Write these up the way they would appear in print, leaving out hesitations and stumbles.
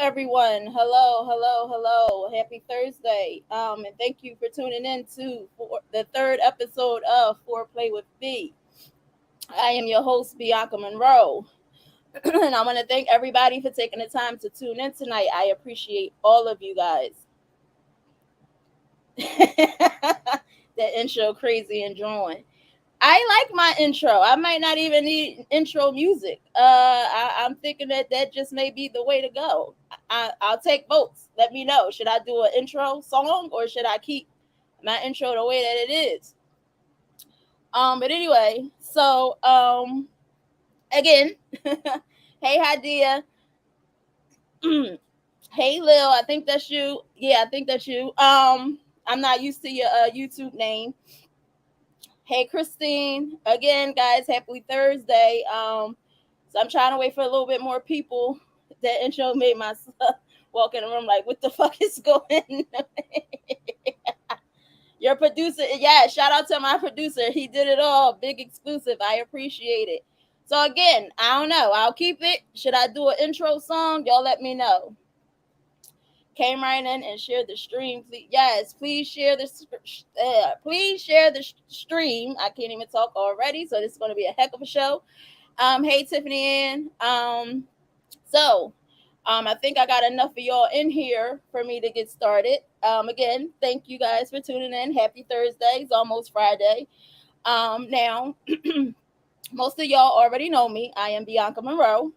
everyone. Hello. Happy Thursday. And thank you for tuning in to for the third episode of Foreplay with B. I am your host, Bianca Monroe. And I want to thank everybody for taking the time to tune in tonight. I appreciate all of you guys. That intro crazy and drawing. I like my intro. I might not even need intro music. I'm thinking that just may be the way to go. I'll take votes. Let me know. Should I do an intro song or should I keep my intro the way that it is? But anyway, so again, hey Hadia, hey Lil, I think that's you. Yeah, I think that's you. I'm not used to your YouTube name. Hey Christine, again, guys, happy Thursday. So I'm trying to wait for a little bit more people. That intro made myself walk in the room like, what the fuck is going on? Your producer, yeah, shout out to my producer. He did it all. Big exclusive. I appreciate it. So again, I don't know. I'll keep it. Should I do an intro song? Y'all let me know. Came right in and share the stream. Please, yes, please share the stream. I can't even talk already, so this is going to be a heck of a show. Hey Tiffany Ann. I think I got enough of y'all in here for me to get started. Again, thank you guys for tuning in. Happy Thursday. It's almost Friday. Now, most of y'all already know me. I am Bianca Monroe.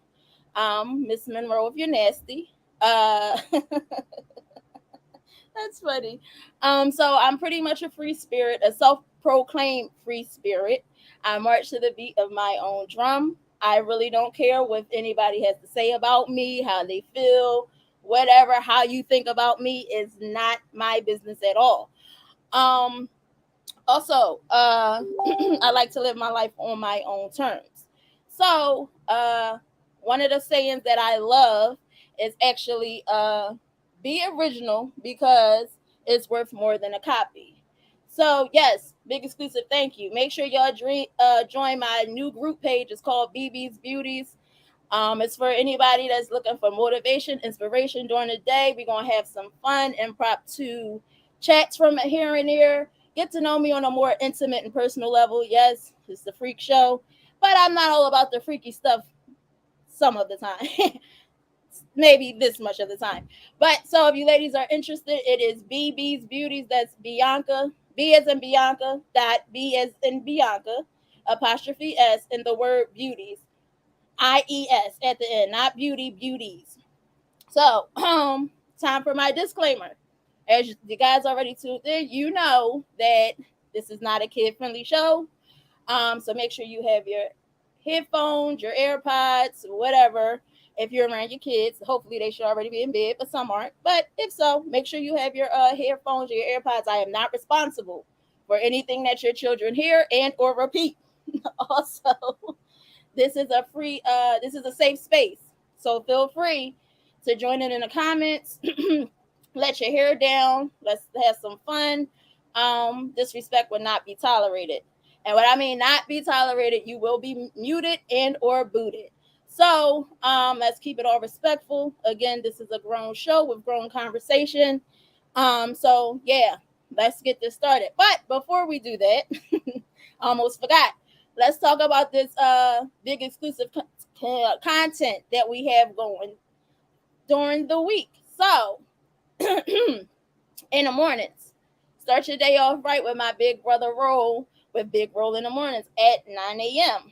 Miss Monroe if you're nasty. That's funny. So I'm pretty much a free spirit, a self-proclaimed free spirit. I march to the beat of my own drum. I really don't care what anybody has to say about me, how they feel, whatever, how you think about me is not my business at all. Um, Also, I like to live my life on my own terms. So, one of the sayings that I love is actually be original because it's worth more than a copy. So, yes, big exclusive thank you. Make sure y'all join my new group page. It's called BB's Beauties. It's for anybody that's looking for motivation, inspiration during the day. We're going to have some fun, impromptu chats from here and there. Get to know me on a more intimate and personal level. Yes, it's the freak show, but I'm not all about the freaky stuff some of the time. Maybe this much of the time. But so if you ladies are interested, it is BB's Beauties. That's Bianca. B as in Bianca. Dot B as in Bianca. Apostrophe S in the word beauties. IES at the end, not beauty, beauties. So, time for my disclaimer. As you guys already tuned in, you know that this is not a kid-friendly show. So make sure you have your headphones, your AirPods, whatever. If you're around your kids, hopefully they should already be in bed, but some aren't. But if so, make sure you have your headphones or your AirPods. I am not responsible for anything that your children hear and or repeat. Also, this is a safe space. So feel free to join in the comments. Let your hair down. Let's have some fun. Disrespect will not be tolerated. And what I mean not be tolerated, you will be muted and or booted. So let's keep it all respectful. Again, this is a grown show with grown conversation. So yeah, let's get this started. But before we do that, almost forgot. Let's talk about this big exclusive content that we have going during the week. So in the mornings, start your day off right with my big brother Roll with Big Roll in the mornings at 9 a.m.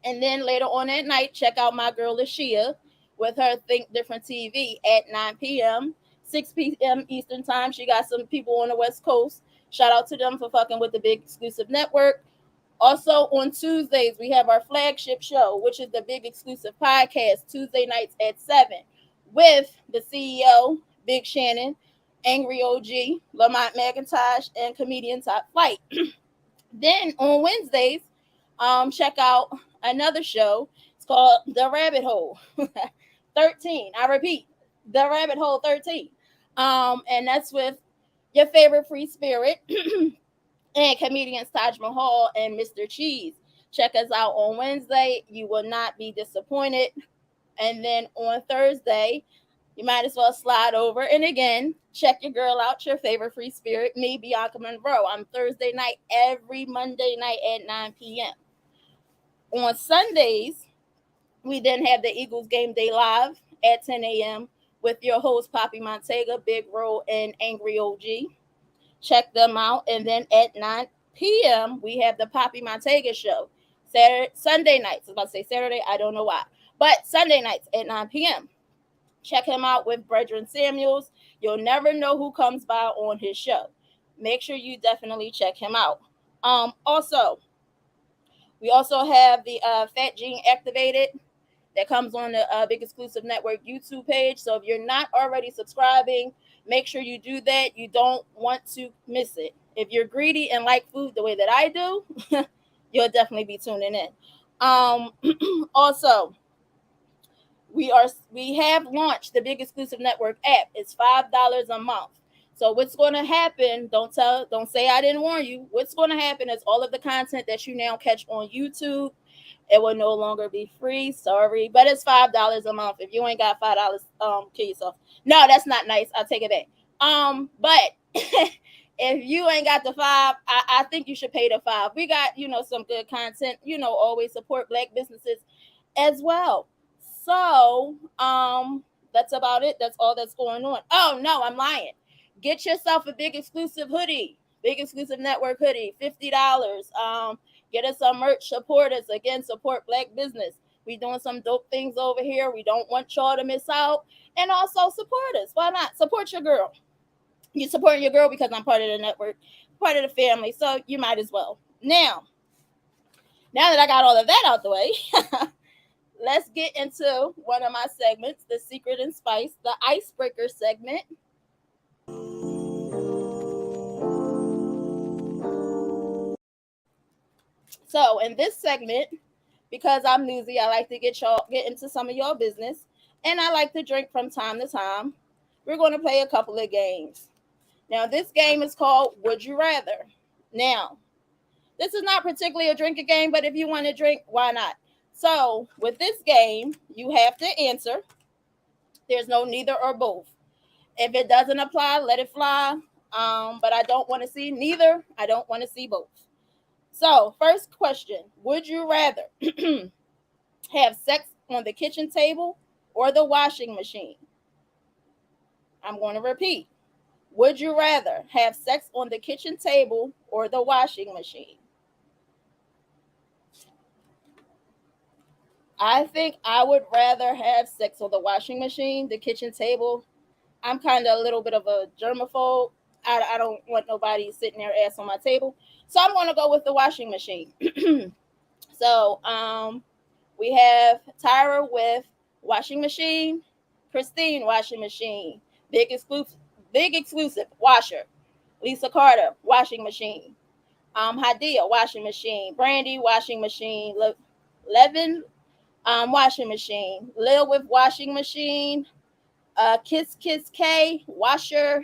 And then later on at night, check out my girl Lashia with her Think Different TV at 9 p.m. 6 p.m. Eastern time. She got some people on the West Coast. Shout out to them for fucking with the big exclusive network. Also on Tuesdays, we have our flagship show, which is the big exclusive podcast, Tuesday nights at 7, with the CEO, Big Shannon, Angry OG, Lamont McIntosh, and comedian Top Flight. Then on Wednesdays, check out another show. It's called The Rabbit Hole 13. I repeat, The Rabbit Hole 13. And that's with your favorite free spirit and comedians Taj Mahal and Mr. Cheese. Check us out on Wednesday. You will not be disappointed. And then on Thursday, You might as well slide over. And again, check your girl out, your favorite free spirit, me, Bianca Monroe. I'm Thursday night, every Monday night at 9 p.m. On Sundays, we then have the Eagles Game Day Live at 10 a.m. with your host, Poppy Montega, Big Roll, and Angry OG. Check them out. And then at 9 p.m., we have the Poppy Montega Show. Sunday nights. I was about to say Saturday. I don't know why. But Sunday nights at 9 p.m. Check him out with Brethren Samuels. You'll never know who comes by on his show. Make sure you definitely check him out. Also, we also have the Fat Gene Activated that comes on the Big Exclusive Network YouTube page. So if you're not already subscribing, make sure you do that. You don't want to miss it. If you're greedy and like food the way that I do, you'll definitely be tuning in. Also, we have launched the Big Exclusive Network app. It's $5 a month. So what's going to happen? Don't say I didn't warn you. What's going to happen is all of the content that you now catch on YouTube, it will no longer be free. Sorry, but it's $5 a month. If you ain't got $5, kill yourself. No, that's not nice. I'll take it back. But if you ain't got the $5, I think you should pay the $5. We got some good content. Always support Black businesses as well. So that's about it. That's all that's going on. Oh no, I'm lying. Get yourself a Big Exclusive hoodie. Big Exclusive Network hoodie, $50. Get us some merch. Support us. Again, support Black business. We doing some dope things over here. We don't want y'all to miss out. And also support us. Why not? Support your girl. You supporting your girl because I'm part of the network, part of the family. So you might as well. Now that I got all of that out the way, let's get into one of my segments, the Secret and Spice, the icebreaker segment. So in this segment, because I'm newsy, I like to get into some of y'all business, and I like to drink from time to time. We're going to play a couple of games. Now, this game is called Would You Rather. Now, this is not particularly a drinking game, but if you want to drink, why not? So, with this game, you have to answer. There's no neither or both. If it doesn't apply, let it fly. But I don't want to see neither. I don't want to see both. So, first question: would you rather have sex on the kitchen table or the washing machine? I'm going to repeat. Would you rather have sex on the kitchen table or the washing machine? I think I would rather have sex on the washing machine. The kitchen table, I'm kind of a little bit of a germaphobe. I don't want nobody sitting there ass on my table. So I'm going to go with the washing machine. So we have Tyra with washing machine, Christine washing machine, big exclusive washer, Lisa Carter washing machine, Hadia washing machine, Brandy washing machine, Levin washing machine, Lil with washing machine, Kiss Kiss K washer.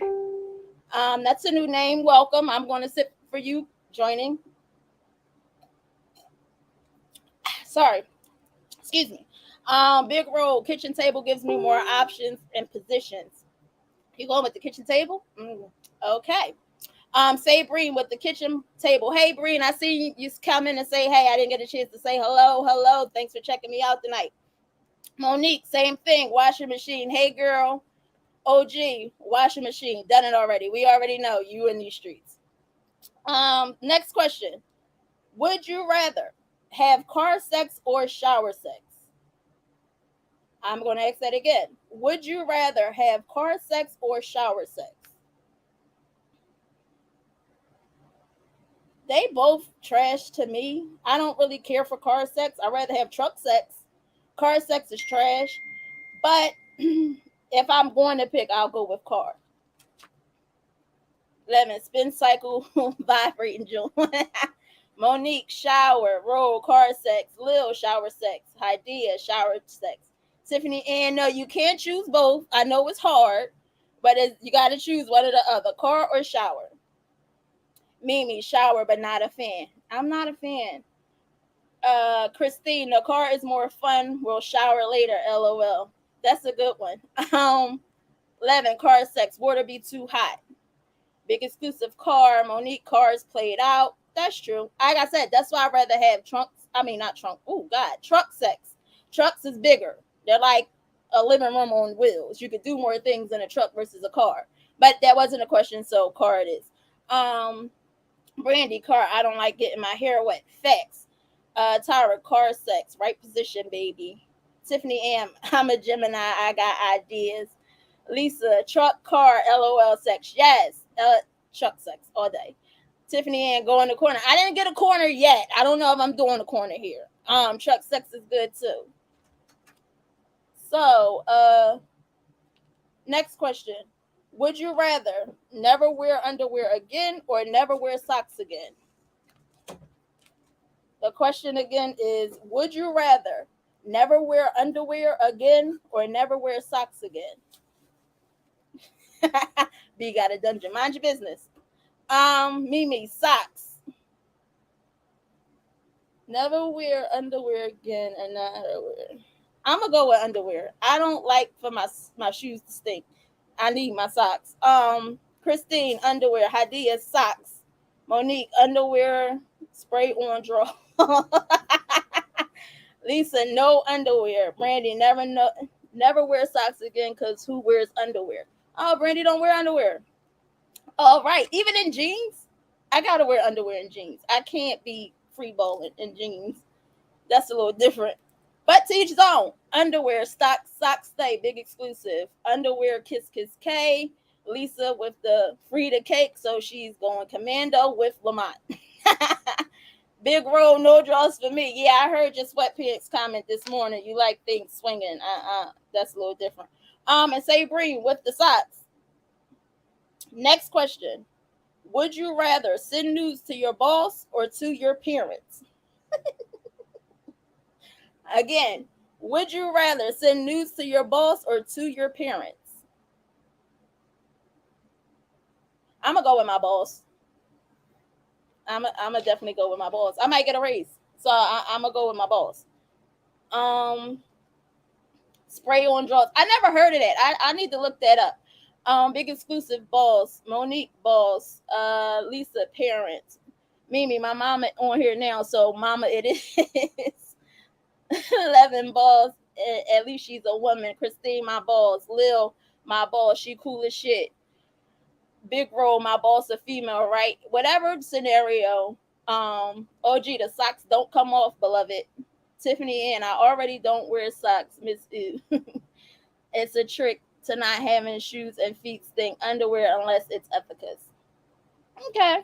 That's a new name. Welcome. I'm going to sit for you joining. Sorry. Excuse me. Big roll kitchen table gives me more options and positions. You going with the kitchen table? Okay. Say Breen with the kitchen table. Hey Breen, I see you come in and say, hey, I didn't get a chance to say hello. Thanks for checking me out tonight. Monique, same thing. Washing machine. Hey girl. OG, washing machine. Done it already. We already know you in these streets. Next question. Would you rather have car sex or shower sex? I'm going to ask that again. Would you rather have car sex or shower sex? They both trash to me. I don't really care for car sex. I'd rather have truck sex. Car sex is trash. But if I'm going to pick, I'll go with car. Lemon, spin cycle, vibrating joint. Monique, shower, roll, car sex. Lil, shower sex. Idea, shower sex. Tiffany Ann, no, you can't choose both. I know it's hard, but you got to choose one or the other, car or shower. Mimi, shower, but not a fan. I'm not a fan. Christine, the car is more fun. We'll shower later, LOL. That's a good one. 11, car sex. Water be too hot. Big exclusive car. Monique, cars played out. That's true. Like I said, that's why I'd rather have trunks. I mean, not trunk. Oh, God. Truck sex. Trucks is bigger. They're like a living room on wheels. You could do more things in a truck versus a car. But that wasn't a question, so car it is. Brandy, car. I don't like getting my hair wet. Facts. Tyra, car sex. Right position, baby. Tiffany M. I'm a Gemini. I got ideas. Lisa, truck, car, LOL sex. Yes. Truck sex all day. Tiffany Ann, go in the corner. I didn't get a corner yet. I don't know if I'm doing a corner here. Truck sex is good too. So, next question. Would you rather never wear underwear again or never wear socks again? The question again is, would you rather never wear underwear again or never wear socks again? B got a dungeon. Mind your business. Mimi, socks. Never wear underwear again and not underwear. I'm gonna go with underwear. I don't like for my shoes to stink. I need my socks. Christine, underwear. Hadia, socks. Monique, underwear. Spray on draw. Lisa, no underwear. Brandy, never wear socks again because who wears underwear? Oh, Brandy don't wear underwear. All right, even in jeans, I gotta wear underwear in jeans. I can't be free balling in jeans. That's a little different. But to each his own. Underwear, socks stay, big exclusive. Underwear, kiss K. Lisa with the Frida cake, so she's going commando with Lamont. Big roll, no draws for me. Yeah, I heard your sweatpants comment this morning. You like things swinging. That's a little different. And say Breen with the socks. Next question. Would you rather send news to your boss or to your parents? Again, would you rather send news to your boss or to your parents? I'm gonna go with my boss. I'm gonna definitely go with my boss. I might get a raise, so I'm gonna go with my boss. Um, Spray on draws. I never heard of that. I need to look that up. Big exclusive boss. Monique boss. Lisa parents. Mimi, my mama on here now, so mama it is. 11 balls. At least she's a woman. Christine, my balls. Lil, my boss. She cool as shit. Big role, my boss a female, right? Whatever scenario. OG, the socks don't come off, beloved. Tiffany and I already don't wear socks, Miss Ooh. It's a trick to not having shoes and feet stink underwear unless it's efficacious. Okay.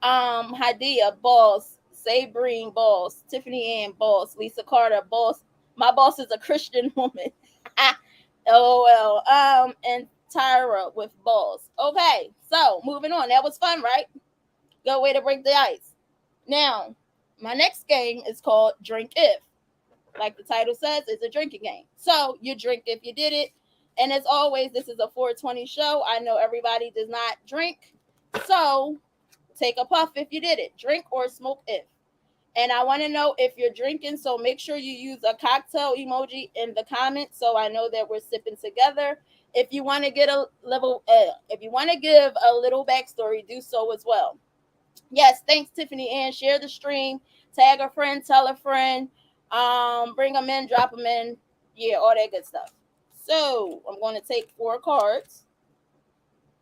Hadia, boss. Sabrine, boss. Tiffany Ann, boss. Lisa Carter, boss. My boss is a Christian woman. LOL. And Tyra with balls. Okay, so moving on. That was fun, right? Good way to break the ice. Now, my next game is called Drink If. Like the title says, it's a drinking game. So you drink if you did it. And as always, this is a 420 show. I know everybody does not drink. So take a puff if you did it. Drink or smoke if. And I want to know if you're drinking, so make sure you use a cocktail emoji in the comments so I know that we're sipping together. If you want to get a level, if you want to give a little backstory, do so as well. Yes, thanks Tiffany Ann. Share the stream, tag a friend, tell a friend, bring them in, drop them in, yeah, all that good stuff. So I'm going to take 4 cards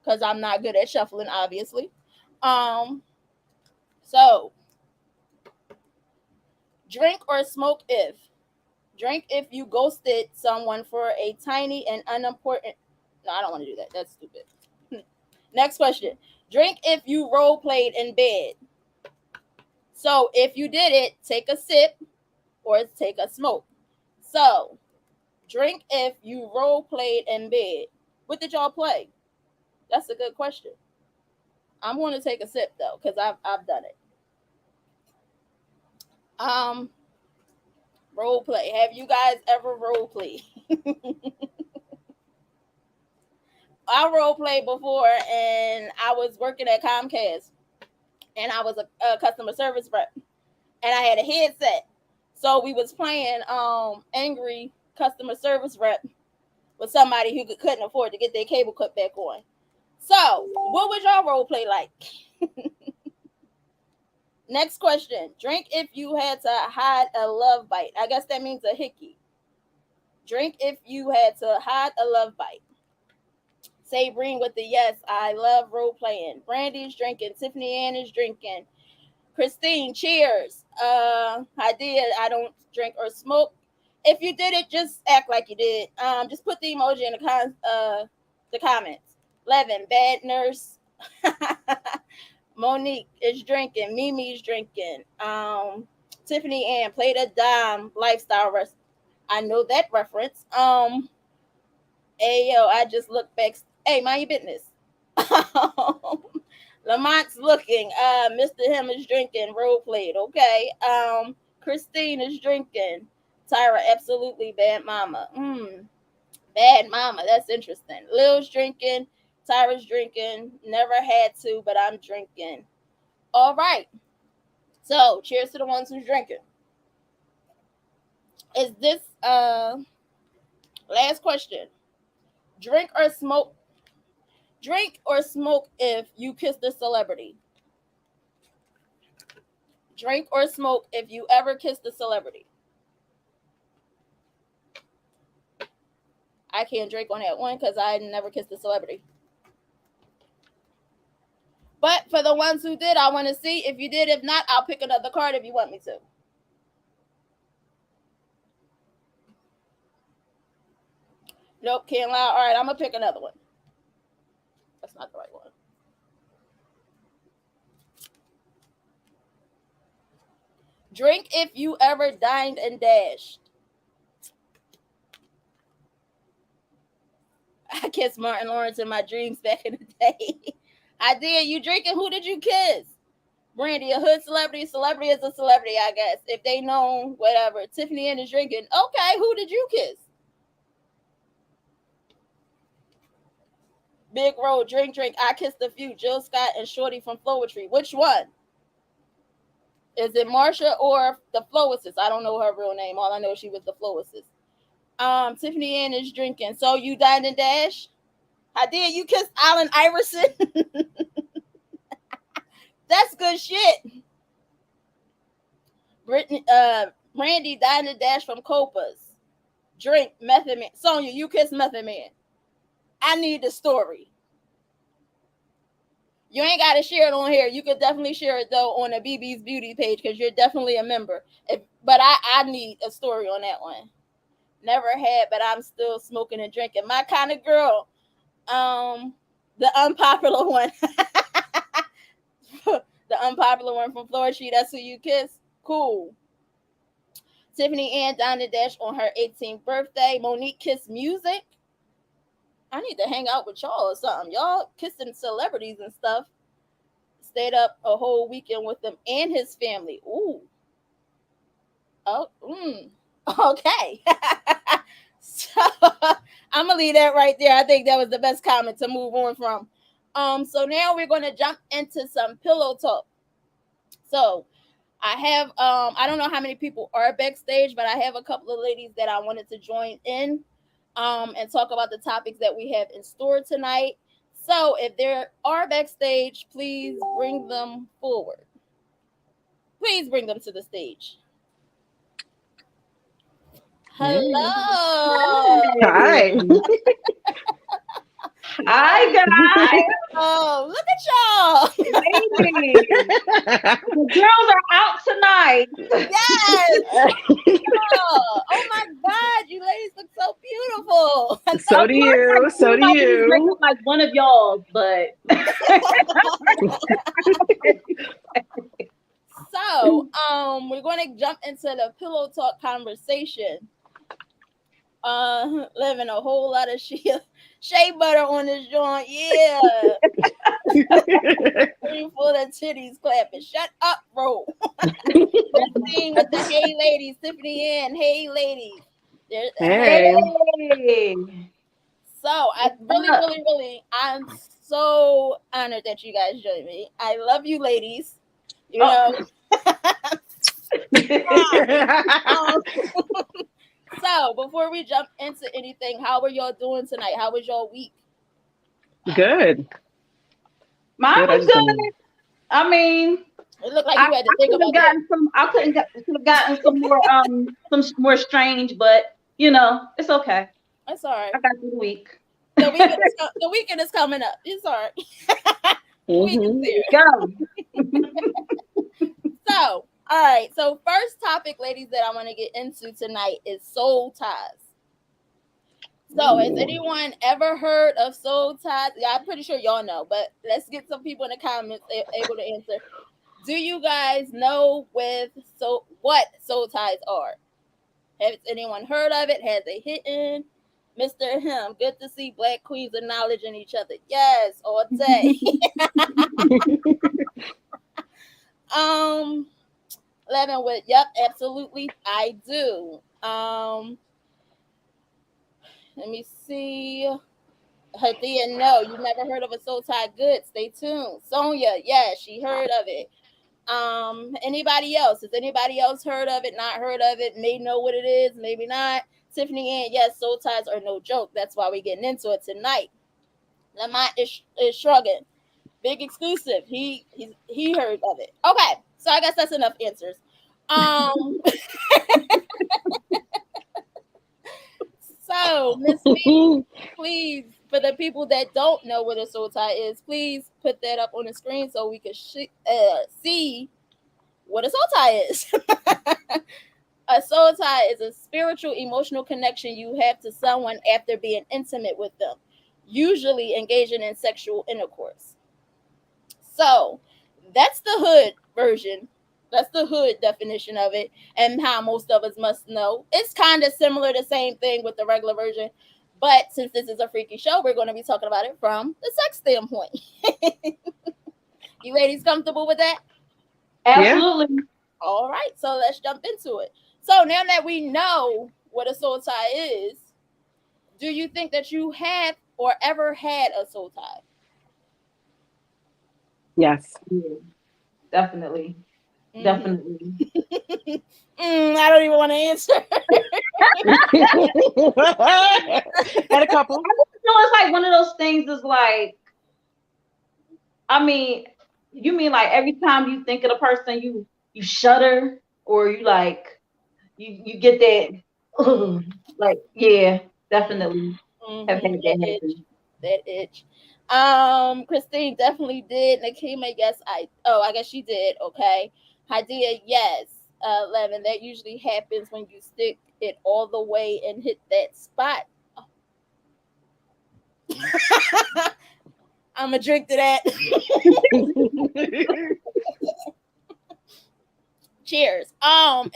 because I'm not good at shuffling, obviously. So drink or smoke if. Drink if you ghosted someone for a tiny and unimportant. No, I don't want to do that. That's stupid. Next question. Drink if you role played in bed. So if you did it, take a sip or take a smoke. So drink if you role played in bed. What did y'all play? That's a good question. I'm going to take a sip though because I've done it. Role play. Have you guys ever role played? I role played before, and I was working at Comcast, and I was a customer service rep, and I had a headset. So we was playing angry customer service rep, with somebody who couldn't afford to get their cable cut back on. So, what was y'all role play like? Next question. Drink if you had to hide a love bite. I guess that means a hickey. Drink if you had to hide a love bite. Sabrine with the yes. I love role playing. Brandy's drinking. Tiffany Ann is drinking. Christine, cheers. I did. I don't drink or smoke. If you did it, just act like you did. Just put the emoji in the comments. 11, bad nurse. Monique is drinking. Mimi's drinking. Tiffany Ann played a dime lifestyle rest. I know that reference. Hey yo, I just look back. Hey, mind your business. Lamont's looking. Mr. Him is drinking. Role played. Okay. Christine is drinking. Tyra, absolutely bad mama. Bad mama. That's interesting. Lil's drinking. Tyra's drinking. Never had to, but I'm drinking. All right. So, cheers to the ones who's drinking. Is this last question? Drink or smoke? Drink or smoke if you kissed a celebrity? Drink or smoke if you ever kissed a celebrity? I can't drink on that one because I never kissed a celebrity. But for the ones who did, I want to see. If you did, if not, I'll pick another card if you want me to. Nope, can't lie. All right, I'm going to pick another one. That's not the right one. Drink if you ever dined and dashed. I kissed Martin Lawrence in my dreams back in the day. I did. You drinking? Who did you kiss? Brandy, a hood celebrity. Celebrity is a celebrity, I guess. If they know, whatever. Tiffany Ann is drinking. Okay, who did you kiss? Big Road, drink. I kissed a few. Jill Scott and Shorty from Flowetry. Which one? Is it Marsha or the Flowistess? I don't know her real name. All I know is she was the Flowistess. Tiffany Ann is drinking. So you dined and dash? I did. You kissed Allen Iverson? That's good shit. Brittany, Randy dined and dash from Copas. Drink Method Man. Sonia, you kissed Method Man. I need the story. You ain't got to share it on here. You could definitely share it though on the BB's Beauty page because you're definitely a member. But I need a story on that one. Never had, but I'm still smoking and drinking. My kind of girl. The unpopular one. The unpopular one from Florida. That's who you kiss. Cool. Tiffany Ann dined and dash on her 18th birthday. Monique kissed music. I need to hang out with y'all or something. Y'all kissing celebrities and stuff. Stayed up a whole weekend with them and his family. Ooh. Oh, okay. So I'm gonna leave that right there. I think that was the best comment to move on from. So now we're gonna jump into some pillow talk. So I have I don't know how many people are backstage, but I have a couple of ladies that I wanted to join in and talk about the topics that we have in store tonight. So if there are backstage, please bring them forward. Please bring them to the stage. Hello. Hi. Hi, guys. Oh, look at y'all. Ladies. The girls are out tonight. Yes. Oh my God, you ladies look so beautiful. So do you. So do you. Like one of y'all, but so we're going to jump into the pillow talk conversation. Living a whole lot of shea butter on this joint, yeah. Full of titties clapping. Shut up, bro. Christine with the hey ladies, Tiffany Ann, hey ladies. Hey. So I really, I'm so honored that you guys joined me. I love you, ladies. You know. So before we jump into anything, how are y'all doing tonight? How was your week? Good. Mine Good. I was just been. good. I mean, It looked like I, you had to I think could have about that. gotten some. Could have gotten some more strange, but it's okay. That's all right. I got through the week. The weekend is coming up. It's all right. The weekend's Hmm. There you there. go. So, all right. So, first topic, ladies, that I want to get into tonight is soul ties. So, has Ooh. anyone ever heard of soul ties? Yeah, I'm pretty sure y'all know, but let's get some people in the comments able to answer. Do you guys know what soul ties are? Has anyone heard of it? Has it hidden? Mr. Him, good to see black queens acknowledging each other. Yes, all day. um, 11 with, yep, absolutely, I do. Let me see. Hadia, no, you never heard of a soul tie. Good, stay tuned. Sonia, yeah, she heard of it. Anybody else? Has anybody else heard of it? Not heard of it? May know what it is, maybe not. Tiffany Ann, yes, soul ties are no joke. That's why we're getting into it tonight. Lamont is shrugging. Big exclusive. He heard of it. Okay, so I guess that's enough answers. Um, so Miss B, please, for the people that don't know what a soul tie is, please put that up on the screen so we can see what a soul tie is. A soul tie is a spiritual, emotional connection you have to someone after being intimate with them, usually engaging in sexual intercourse. So that's the hood version. That's the hood definition of it, and how most of us must know. It's kind of similar, the same thing with the regular version. But since this is a freaky show, we're going to be talking about it from the sex standpoint. You ladies comfortable with that? Yeah. Absolutely. All right, so let's jump into it. So now that we know what a soul tie is, do you think that you have or ever had a soul tie? Yes. Yeah, definitely. Mm-hmm. Definitely. I don't even want to answer. Had a couple. It's like one of those things is like, I mean, you mean like every time you think of the person, you shudder, or you like you get that, ugh, like, yeah, definitely have had That that itch. happen. That itch. Christine definitely did. Nakima, yes, I guess she did. Okay. Hadia, yes. 11. That usually happens when you stick it all the way and hit that spot. I'm gonna drink to that. Cheers.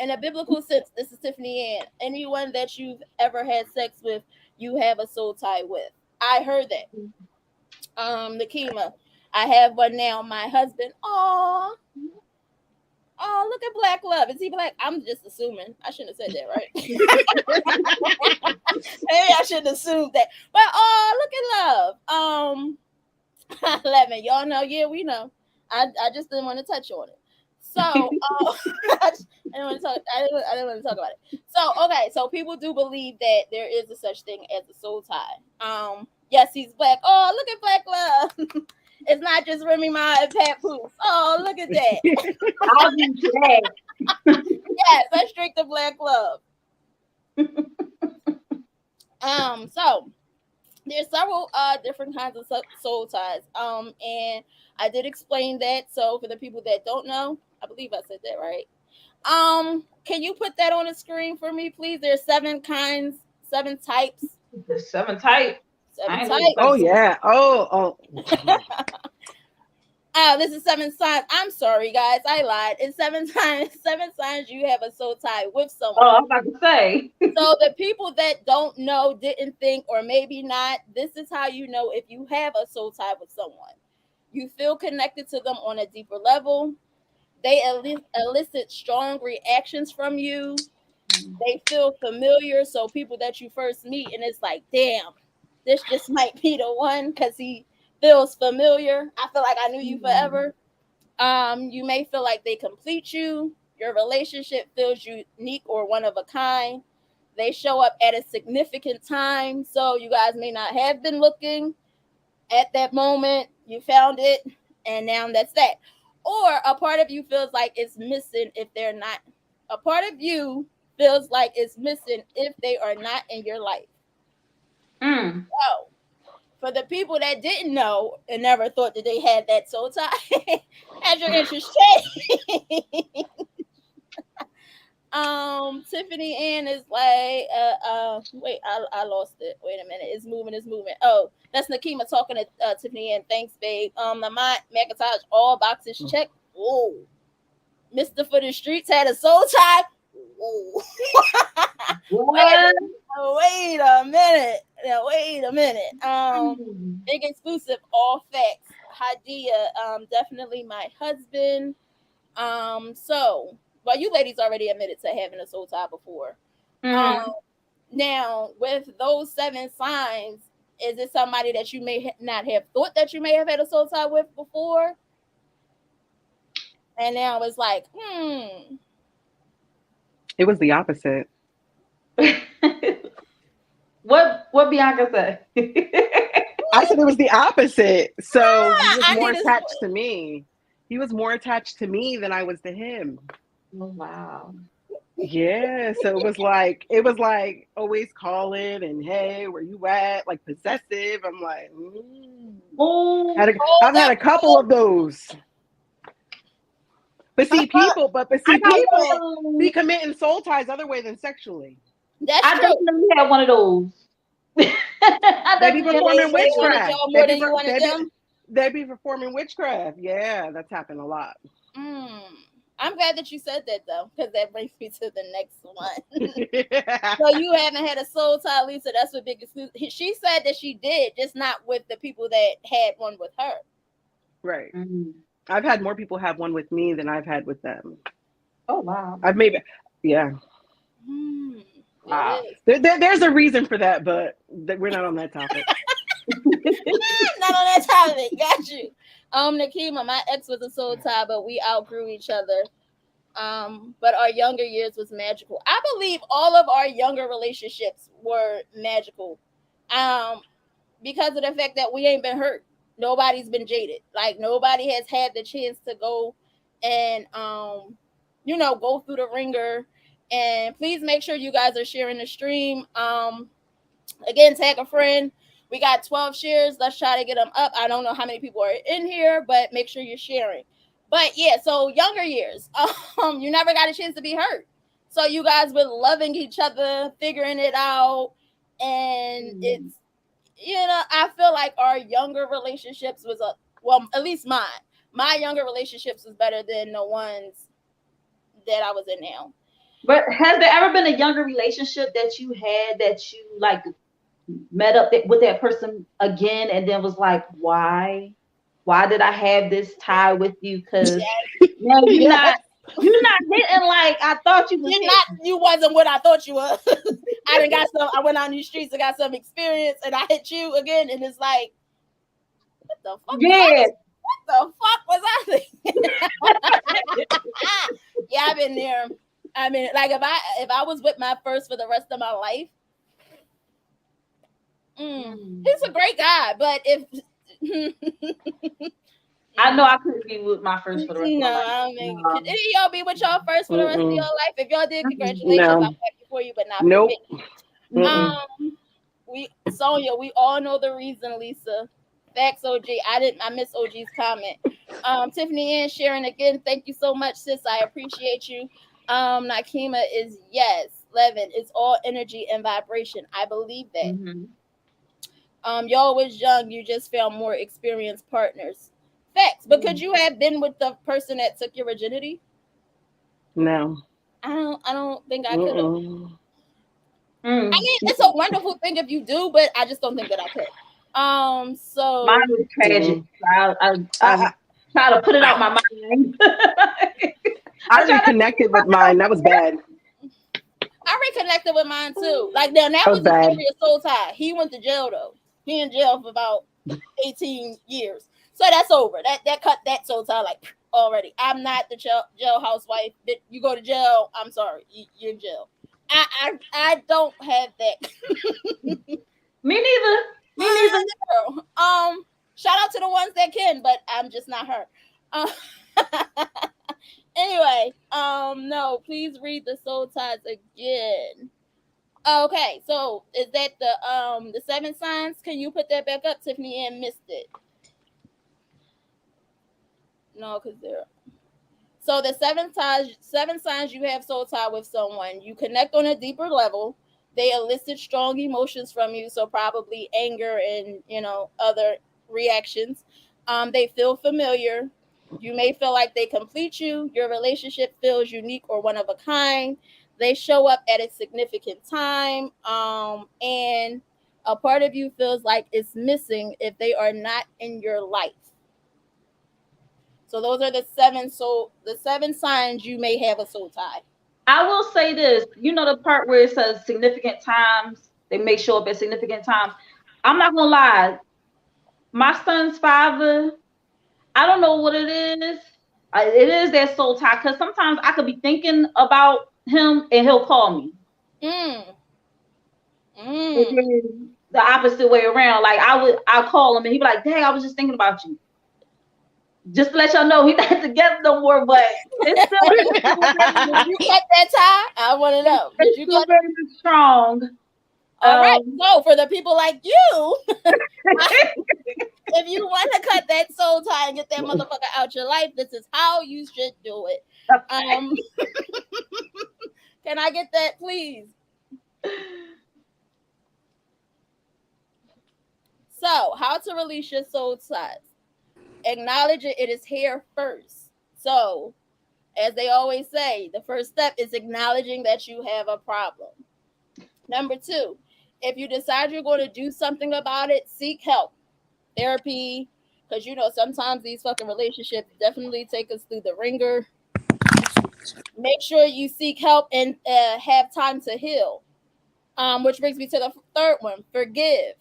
In a biblical sense, this is Tiffany Ann. Anyone that you've ever had sex with, you have a soul tie with. I heard that. Nakima, I have one now. My husband. Oh, look at Black Love. Is he black? I'm just assuming. I shouldn't have said that, right? Maybe I shouldn't assume that. But look at Love. 11. Y'all know, yeah, we know. I just didn't want to touch on it. So I didn't want to talk. I didn't want to talk about it. So okay, so people do believe that there is a such thing as a soul tie. Yes, he's black. Oh, look at Black Love. It's not just Remy Ma and Pat Poose. Oh, look at that. I'll do that. Yes, let's drink the Black Love. So there's several different kinds of soul ties. And I did explain that. So for the people that don't know, I believe I said that right. Can you put that on the screen for me, please? There's 7 kinds, 7 types, The seven type. seven I ain't really Oh types. seven. yeah. Oh. This is 7 signs. I'm sorry, guys. I lied. It's 7 times, 7 signs you have a soul tie with Oh, someone. I'm about to say. So the people that don't know, didn't think, or maybe not, this is how you know if you have a soul tie with someone. You feel connected to them on a deeper level. They elicit strong reactions from you. They feel familiar. So people that you first meet, and it's like, damn, this just might be the one because he feels familiar. I feel like I knew you Mhm. forever. You may feel like they complete you. Your relationship feels unique or one of a kind. They show up at a significant time, so you guys may not have been looking at that moment. You found it, and now that's that. Or a part of you feels like it's missing if they're not. A part of you feels like it's missing if they are not in your life. Mm. So, for the people that didn't know and never thought that they had that soul tie, had your interest changed. Tiffany Ann is like, wait, I lost it. Wait a minute, it's moving. Oh, that's Nakima talking to Tiffany Ann. Thanks, babe. Lamont McIntosh, all boxes checked. Whoa, Mr. For the Streets had a soul tie. Whoa. What? Wait a minute. Now, wait a minute. Mm. Big exclusive, all facts. Hadia, definitely my husband. So, well, you ladies already admitted to having a soul tie before. Um, Mm. Now with those 7 signs, is it somebody that you may not have thought that you may have had a soul tie with before? And now it's like, It was the opposite. What Bianca said? I said it was the opposite. So he was I more need a attached to me. He was more attached to me than I was to him. Oh wow. Yeah, so it was like always calling and hey, where you at? Like possessive. I'm like, Oh, I've hold had up, a couple of those. But I see, got people one of be those. committing soul ties other way than sexually. that's I true. definitely had one of those. I They be definitely had performing They one of wanted witchcraft. y'all more than you wanted them. They be performing witchcraft. Yeah, that's happened a lot. Mm. I'm glad that you said that though, because that brings me to the next one. Yeah. So you haven't had a soul tie, Lisa. That's what big exclusive. She said that she did, just not with the people that had one with her. Right. those. Mm. I've had more people have one with me than I've had with them. Oh wow. I've maybe, yeah. Hmm. It Wow. is. There's a reason for that, but we're not on that topic. Not on that topic. Got you. Nakima, my ex was a soul tie, but we outgrew each other. But our younger years was magical. I believe all of our younger relationships were magical. Um, because of the fact that we ain't been hurt. Nobody's been jaded. Like nobody has had the chance to go and go through the ringer. And please make sure you guys are sharing the stream. Again, tag a friend. We got 12 shares. Let's try to get them up. I don't know how many people are in here, but make sure you're sharing. But yeah, so younger years, you never got a chance to be hurt. So you guys were loving each other, figuring it out, and Mm. it's I feel like our younger relationships was at least mine. My younger relationships was better than the ones that I was in now. But has there ever been a younger relationship that you had that you like met up with that person again and then was like, why? Why did I have this tie with you? Because now Yes. you're not hitting like I thought you was hitting. You wasn't what I thought you was. I done got some. I went out in these streets and got some experience, and I hit you again, and it's like, what the fuck was I? Yeah. What the fuck was I thinking? Yeah, I've been there. I mean, like if I was with my first for the rest of my life, Mm. he's a great guy, but if I know I couldn't be with my first for the rest of my no, life. I don't think could No. any of y'all be with y'all first for the rest of your Mm-mm. life? If y'all did, Mm-mm. congratulations. I'm No. happy for you, but not for Nope. me. Mm-mm. We Sonia, we all know the reason, Lisa. Facts, OG. I miss OG's comment. Tiffany Ann sharing again. Thank you so much, sis. I appreciate you. Nakima is yes. Levin, it's all energy and vibration. I believe that. Mm-hmm. Y'all was young, you just found more experienced partners. Facts. But could you have been with the person that took your virginity? No. I don't think I could have. Mm-mm. I Mm. mean, it's a wonderful thing if you do, but I just don't think that I could. Mine So was tragic. Mm-mm. I I, try to put it out I, my mind. I I try not to reconnected with put it out mine. That was bad. I reconnected with mine too. Like now that That was was a bad. serious soul tie. He went to jail though. He in jail for about 18 years. So that's over. That cut that soul tie like already. I'm not the jail housewife. You go to jail. I'm sorry. You're in jail. I don't have that. Me neither. Me neither. Shout out to the ones that can, but I'm just not her. Uh, anyway, no, please read the soul ties again. Okay, so is that the seven signs? Can you put that back up? Tiffany Ann missed it. No, because they're so the seven signs you have soul tie with someone. You connect on a deeper level. They elicit strong emotions from you, so probably anger and other reactions. They feel familiar. You may feel like they complete you. Your relationship feels unique or one of a kind. They show up at a significant time, and a part of you feels like it's missing if they are not in your life. So those are the seven signs you may have a soul tie. I will say this. You know the part where it says significant times. They may show up at significant times. I'm not gonna lie. My son's father. I don't know what it is. It is that soul tie because sometimes I could be thinking about him and he'll call me. Mm. And Mm. then the opposite way around. Like I'll call him and he'd be like, "Dang, I was just thinking about you." Just to let y'all know, he's not together no more, but Did you cut that tie? I want to know. Did it's you still cut? very strong. All right. Um, So for the people like you, if you want to cut that soul tie and get that motherfucker out your life, this is how you should do it. Um, can I get that, please? So, how to release your soul ties? Acknowledge it. It is here first. So, as they always say, the first step is acknowledging that you have a problem. Number two, if you decide you're going to do something about it, seek help, therapy, because sometimes these fucking relationships definitely take us through the ringer. Make sure you seek help and have time to heal. Which brings me to the third one: forgive,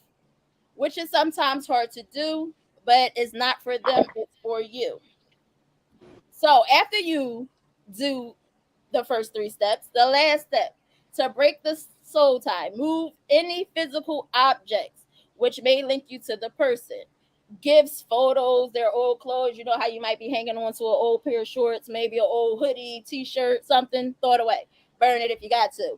which is sometimes hard to do, but it's not for them; it's for you. So after you do the first three steps, the last step to break the soul tie, move any physical objects which may link you to the person. Gifts, photos, their old clothes. You know how you might be hanging on to an old pair of shorts, maybe an old hoodie, t-shirt, something. Throw it away. Burn it if you got to.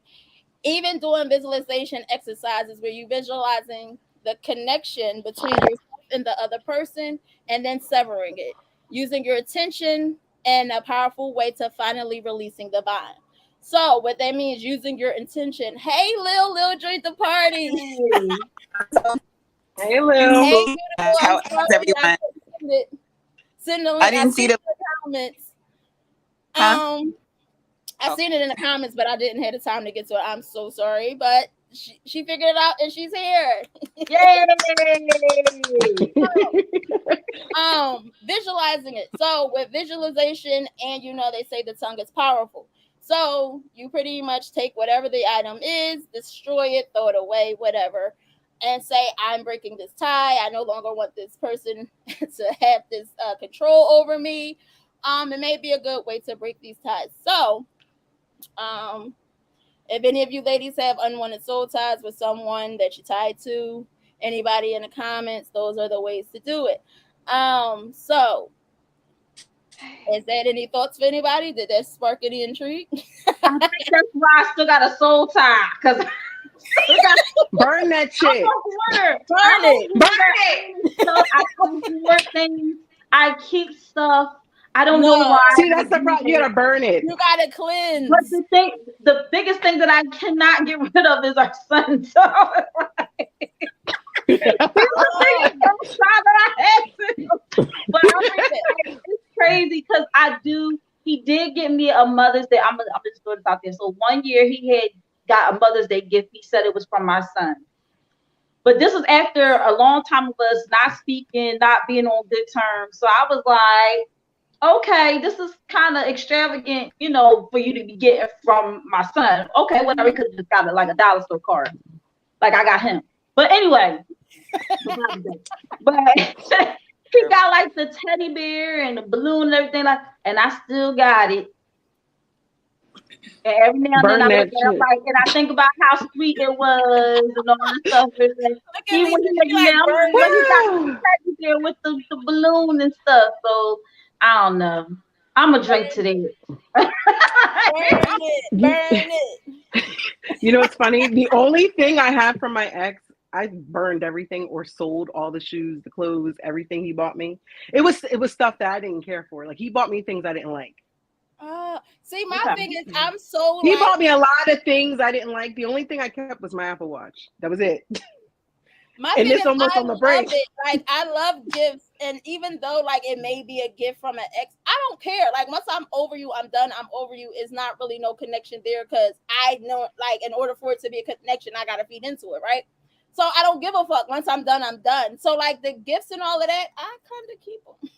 Even doing visualization exercises where you visualizing the connection between yourself and the other person and then severing it, using your attention and a powerful way to finally releasing the bond. So what that means, using your intention. Hey, Lil joined the party. hey, Hey, Lil. Hey, Hey, beautiful. I'm how's sorry I everyone? couldn't send it. Send the I link. I didn't see see it the in the comments. huh? Um, I Oh, seen it in the comments, but I didn't have the time to get to it. I'm so sorry, but she figured it out and she's here. yay! Visualizing it. So with visualization, and they say the tongue is powerful. So you pretty much take whatever the item is, destroy it, throw it away, whatever, and say, I'm breaking this tie. I no longer want this person to have this control over me. It may be a good way to break these ties. So, um, if any of you ladies have unwanted soul ties with someone that you're tied to, anybody in the comments, those are the ways to do it. So is that any thoughts for anybody? Did that spark any intrigue? I think that's why I still got a soul tie because I got Burn that I'm shit. a hoarder. Burn I'm a it. Burn hoarder. I it. keep stuff. I hoard things. I keep stuff. I don't know No, why See, I that's the do problem. You it. gotta burn it. you gotta But cleanse. the biggest thing that I cannot get rid of is our son. So he's the Oh, biggest outside that I had to. But I I'm believe it. like, it's crazy because I do. He did get me a Mother's Day. I'm just throwing this out there. So one year he had got a Mother's Day gift. He said it was from my son. But this was after a long time of us not speaking, not being on good terms. So I was like, okay, this is kind of extravagant, for you to be getting from my son. Okay, whatever. He Mhm. could have just got it like a dollar store card, like I got him. But anyway, but he got like the teddy bear and the balloon and everything, like, and I still got it. And every now and then Burn I look that at it, I'm shit. like, and I think about how sweet it was and all that stuff. And then Look at even when Lisa, he she was like young, burn when it, he got pregnant there with the balloon and stuff. So I don't know. I'm a drink burn, today. burn it, You, burn it. you know what's funny? The only thing I have from my ex, I burned everything or sold all the shoes, the clothes, everything he bought me. It was stuff that I didn't care for. Like he bought me things I didn't like. See, my Okay. thing is, I'm so He like bought me a lot of things I didn't like. The only thing I kept was my Apple Watch. That was it. my And thing this is, almost I on the love break. it. Like I love gifts, and even though like it may be a gift from an ex, I don't care. Like once I'm over you, I'm done. I'm over you. It's not really no connection there because I know, like, in order for it to be a connection, I gotta feed into it, right? So I don't give a fuck. Once I'm done, I'm done. So like the gifts and all of that, I kind of keep them.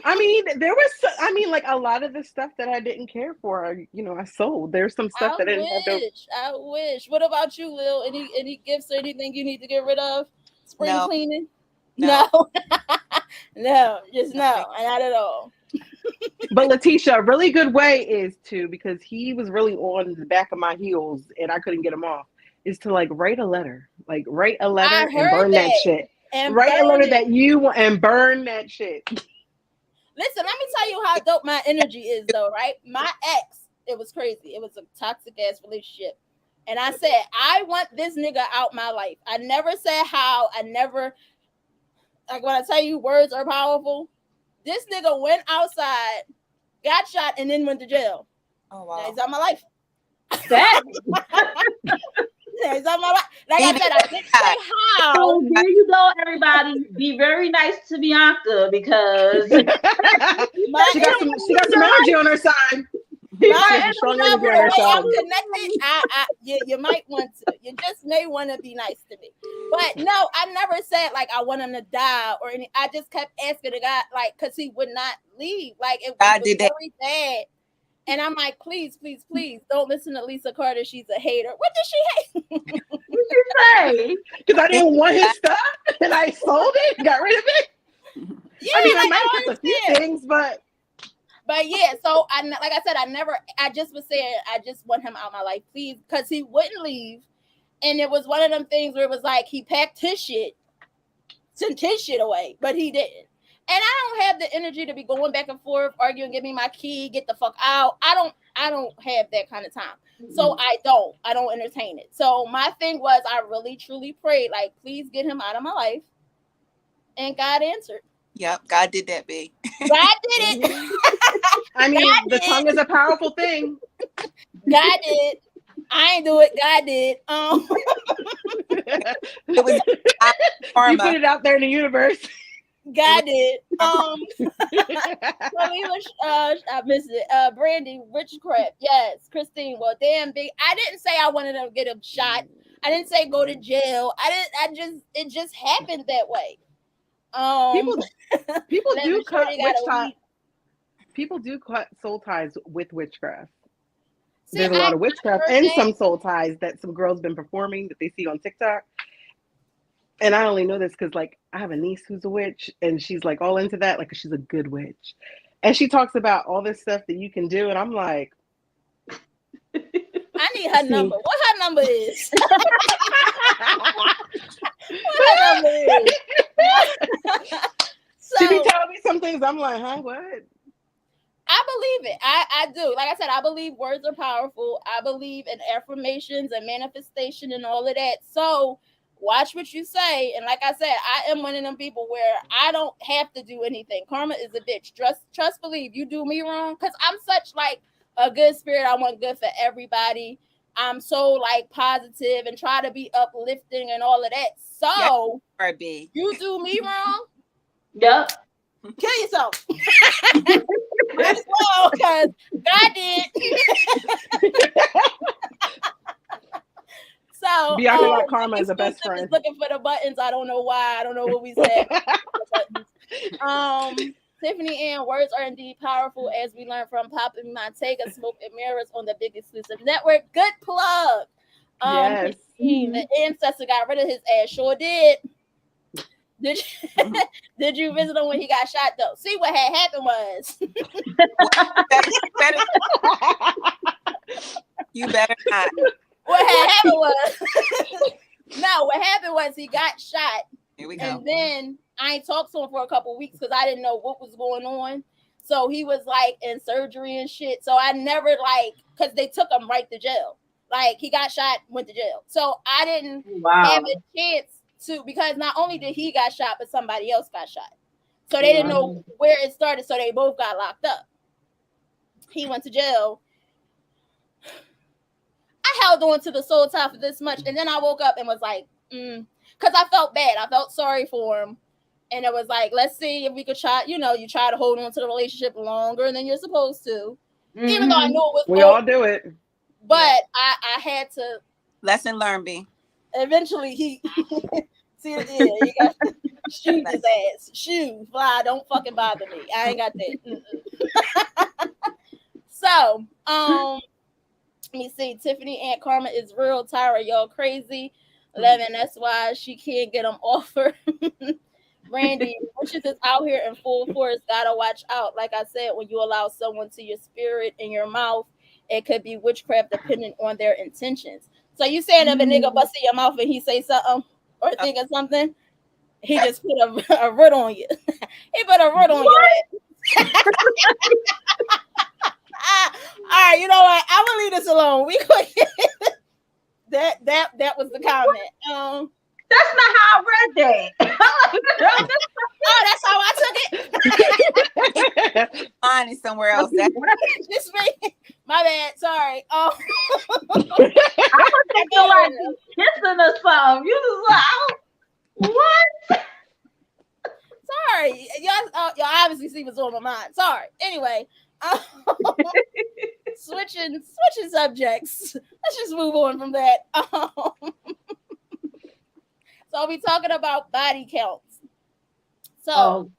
I mean, like a lot of the stuff that I didn't care for, I sold. There's some stuff I that I didn't have to. wish. I wish. What about you, Lil? Any gifts or anything you need to get rid of? Spring No, cleaning? no, No. No, just nothing. no, not at all. But Letitia, a really good way is to, because he was really on the back of my heels and I couldn't get him off, is to like write a letter. Like write a I letter and heard burn that that shit. and Write a burn letter it. that you want and burn that shit. Listen, let me tell you how dope my energy is, though, right? My ex, it was crazy. It was a toxic ass relationship. And I said, I want this nigga out my life. I never said how. I never, like, when I tell you words are powerful, this nigga went outside, got shot, and then went to jail. Oh Now wow. he's out my life. That Now he's out my life. Like He I did said, I didn't that. say how. so there you go, everybody. Be very nice to Bianca because he My she got some energy on her side. my She has some might strong now energy with on the her way I'm side. connected, you might want to. You just may want to be nice to me. But no, I never said like I want him to die or any. I just kept asking the guy like because he would not leave. Like it God was did that. very bad. And I'm like, please, please, please, don't listen to Lisa Carter. She's a hater. What did she hate? say. Because I He didn't did want his that. stuff and I sold it, got rid of it. Yeah, I mean, I like might I have don't kept a few understand. things, but But yeah, so like I said, I just was saying, I just want him out my life, please, because he wouldn't leave. And it was one of them things where it was like he packed his shit, sent his shit away, but he didn't. And I don't have the energy to be going back and forth, arguing, give me my key, get the fuck out. I don't have that kind of time. So I don't entertain it. So my thing was I really truly prayed, like, please get him out of my life. And God answered. Yep, God did that, B. God did it. mhm. I God mean, the tongue is did. a powerful thing. God did. I ain't do it. God did. It was You put karma. it out there in the universe. It was God did. karma. So we was I missed it. Brandy, witchcraft, yes. Christine, well, damn big. I didn't say I wanted to get him shot. I didn't say go to jail. It just happened that way. Um people people Lemon do cut Shorty got witch a tie. weed. People do cut soul ties with witchcraft. See, There's a lot of I witchcraft heard and that. some soul ties that some girls been performing that they see on TikTok. And I only know this because like I have a niece who's a witch and she's like all into that, like she's a good witch. And she talks about all this stuff that you can do, and I'm like, I need her see, number. What her number is? What her number is? she be So telling me some things. I'm like, huh, what? I believe it. I do. Like I said, I believe words are powerful. I believe in affirmations and manifestation and all of that. So watch what you say. And like I said, I am one of them people where I don't have to do anything. Karma is a bitch. Trust, believe. You do me wrong. Because I'm such like a good spirit. I want good for everybody. I'm so like positive and try to be uplifting and all of that. Yeah, So or B. you do me wrong, Yep. kill yourself. Might as well, because God did. So, Bianca got karma as a best exclusive is friend. looking for the buttons. I don't know why. I don't know what we said. Tiffany Ann, words are indeed powerful, as we learned from Poppin' Montega, Smoke and Mirrors on the big exclusive network. Good plug. Yes. Christine, the ancestor got rid of his ass. Sure did. Did you, did you visit him when he got shot though? See what had happened was Better, better. You better not. What had happened was, no, what happened was he got shot. Here we go. And then I ain't talked to him for a couple weeks because I didn't know what was going on. So he was like in surgery and shit. So I never because they took him right to jail. Like he got shot, went to jail. So I didn't have a chance to, because not only did he got shot, but somebody else got shot. So they didn't know where it started. So they both got locked up. He went to jail. I held on to the soul tie for this much. And then I woke up and was like, because I felt bad. I felt sorry for him. And it was like, let's see if we could try, you try to hold on to the relationship longer than you're supposed to. Mm-hmm. Even though I know it was we all do it. But yeah. I had to. Lesson learned, B. Eventually he see he got shoot his ass. Shoot, fly, don't fucking bother me. I ain't got that. So, let me see. Tiffany Aunt Karma is real. Tyra, y'all crazy. 11, that's why she can't get them off her. Randy, witches is out here in full force. Gotta watch out. Like I said, when you allow someone to your spirit in your mouth, it could be witchcraft depending on their intentions. So you saying if a nigga bust in your mouth and he say something or think of something, he just put a root on you. He put a root on your head. All right, you know what? I'm gonna leave this alone. We could that was the comment. That's not how I read that. Oh, that's how I took it. Mine is somewhere else. Just me. My bad. Sorry. I was thinking like kissing or something. You just like, what? Sorry. Y'all obviously see what's on my mind. Sorry. Anyway. Switching subjects. Let's just move on from that. So I'll be talking about body counts. So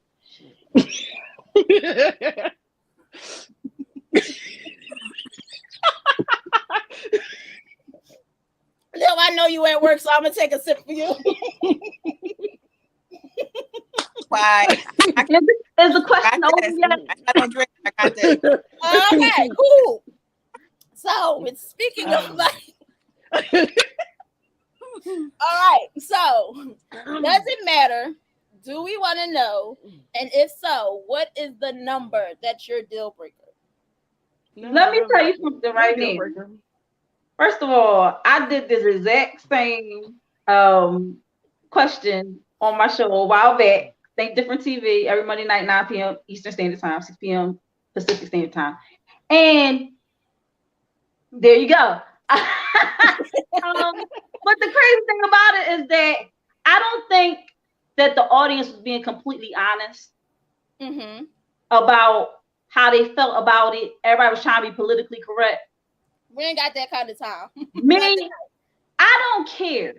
no, I know you at work, so I'm gonna take a sip for you. Why? There's a question over yet. I don't drink. I got this. Okay, cool. So, speaking of like, all right. So, does it matter? Do we want to know? And if so, what is the number that's your deal breaker? Let me tell you something right now. First of all, I did this exact same question on my show a while back. Think Different TV every Monday night, 9 p.m. Eastern Standard Time, 6 p.m. Pacific Standard Time. And there you go. But the crazy thing about it is that I don't think that the audience was being completely honest about how they felt about it. Everybody was trying to be politically correct. We ain't got that kind of time. Me, I don't care.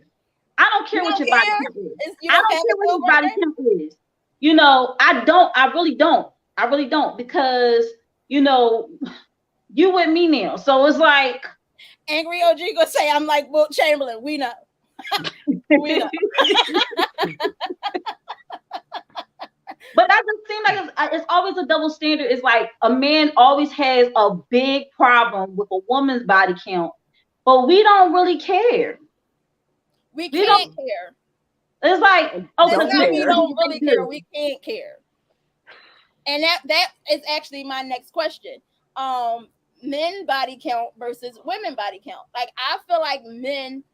I don't care what your body temp is. I don't care what your body temp is. I really don't. Because, you with me now. So it's like Angry OG gonna say I'm like Wilt Chamberlain. We know. We know. But that just seems like it's always a double standard. It's like a man always has a big problem with a woman's body count, but we don't really care. We can't care. It's like, we don't really care. We can't care. And that is actually my next question. Men body count versus women body count. Like, I feel like men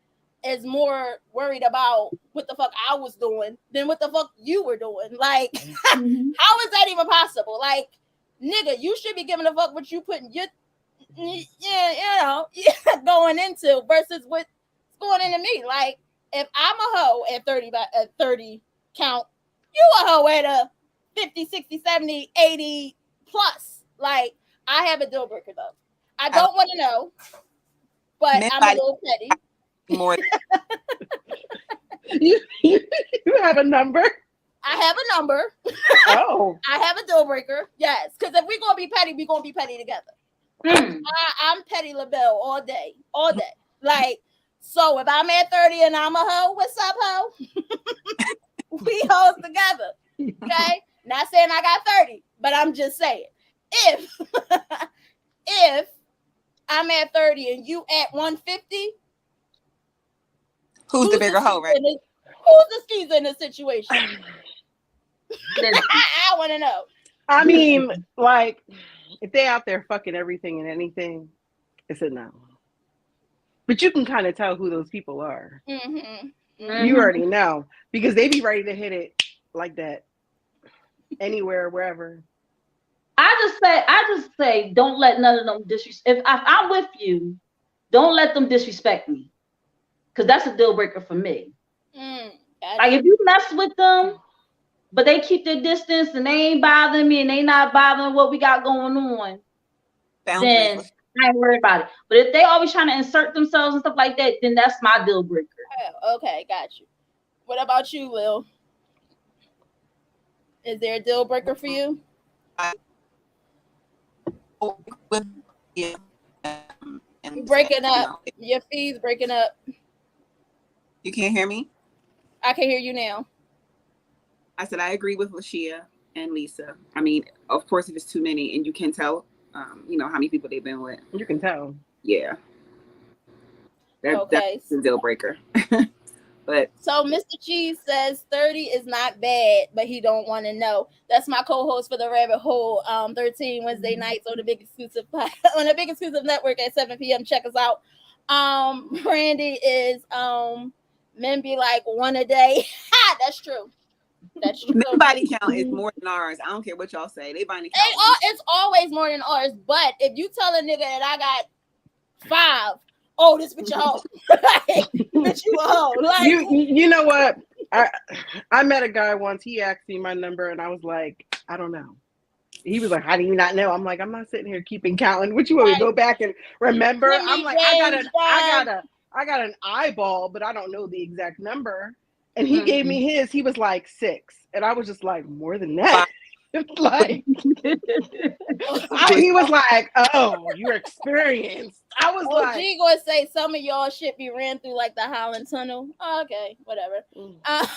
is more worried about what the fuck I was doing than what the fuck you were doing. Like, how is that even possible? Like, nigga, you should be giving a fuck what you putting your going into versus what's going into me. Like, if I'm a hoe at 30 count, you a hoe at a 50, 60, 70, 80 plus. Like, I have a deal breaker though. I don't want to know, but I'm a little petty. More. You have a number? I have a number. Oh. I have a deal breaker. Yes. Because if we're going to be petty, we're going to be petty together. I'm petty LaBelle all day. All day. Like, so if I'm at 30 and I'm a hoe, what's up, hoe? We hoes together. Okay? Not saying I got 30, but I'm just saying. If I'm at 30 and you at 150. Who's the bigger hoe, right? Who's the skeezer in this situation? Listen, I want to know. I mean, like, if they out there fucking everything and anything, it's a no. But you can kind of tell who those people are. Mm-hmm. You already know because they be ready to hit it like that anywhere, wherever. I just say, don't let none of them disrespect. If I'm with you, don't let them disrespect me, because that's a deal breaker for me. Like if you mess with them, but they keep their distance and they ain't bothering me and they not bothering what we got going on, then I ain't worried about it. But if they always trying to insert themselves and stuff like that, then that's my deal breaker. Oh, okay, got you. What about you, Lil? Is there a deal breaker for you? You're breaking up. Your feed's breaking up. You can't hear me? I can hear you now. I said I agree with Lashia and Lisa. I mean, of course, if it's too many, and you can tell, how many people they've been with. You can tell. Yeah. Okay. That's a deal breaker. But so Mr. Cheese says 30 is not bad, but he don't want to know. That's my co-host for the Rabbit Hole 13 Wednesday nights on the Big Exclusive Network at 7 p.m. Check us out. Brandy is men be like one a day. That's true. That's true. Their body count is more than ours. I don't care what y'all say. They body count. It's always more than ours. But if you tell a nigga that I got 5, oh, this bitch a hoe. Bitch, you a hoe. Like, you know what? I met a guy once. He asked me my number, and I was like, I don't know. He was like, how do you not know? I'm like, I'm not sitting here keeping counting. What you want me to go back and remember? I'm like, I got an eyeball, but I don't know the exact number. And he gave me his. He was like 6, and I was just like, more than that. Like, he was like, oh, you're experienced. I was like, G gonna say some of y'all shit be ran through like the Holland Tunnel. Oh, okay, whatever. Whatever.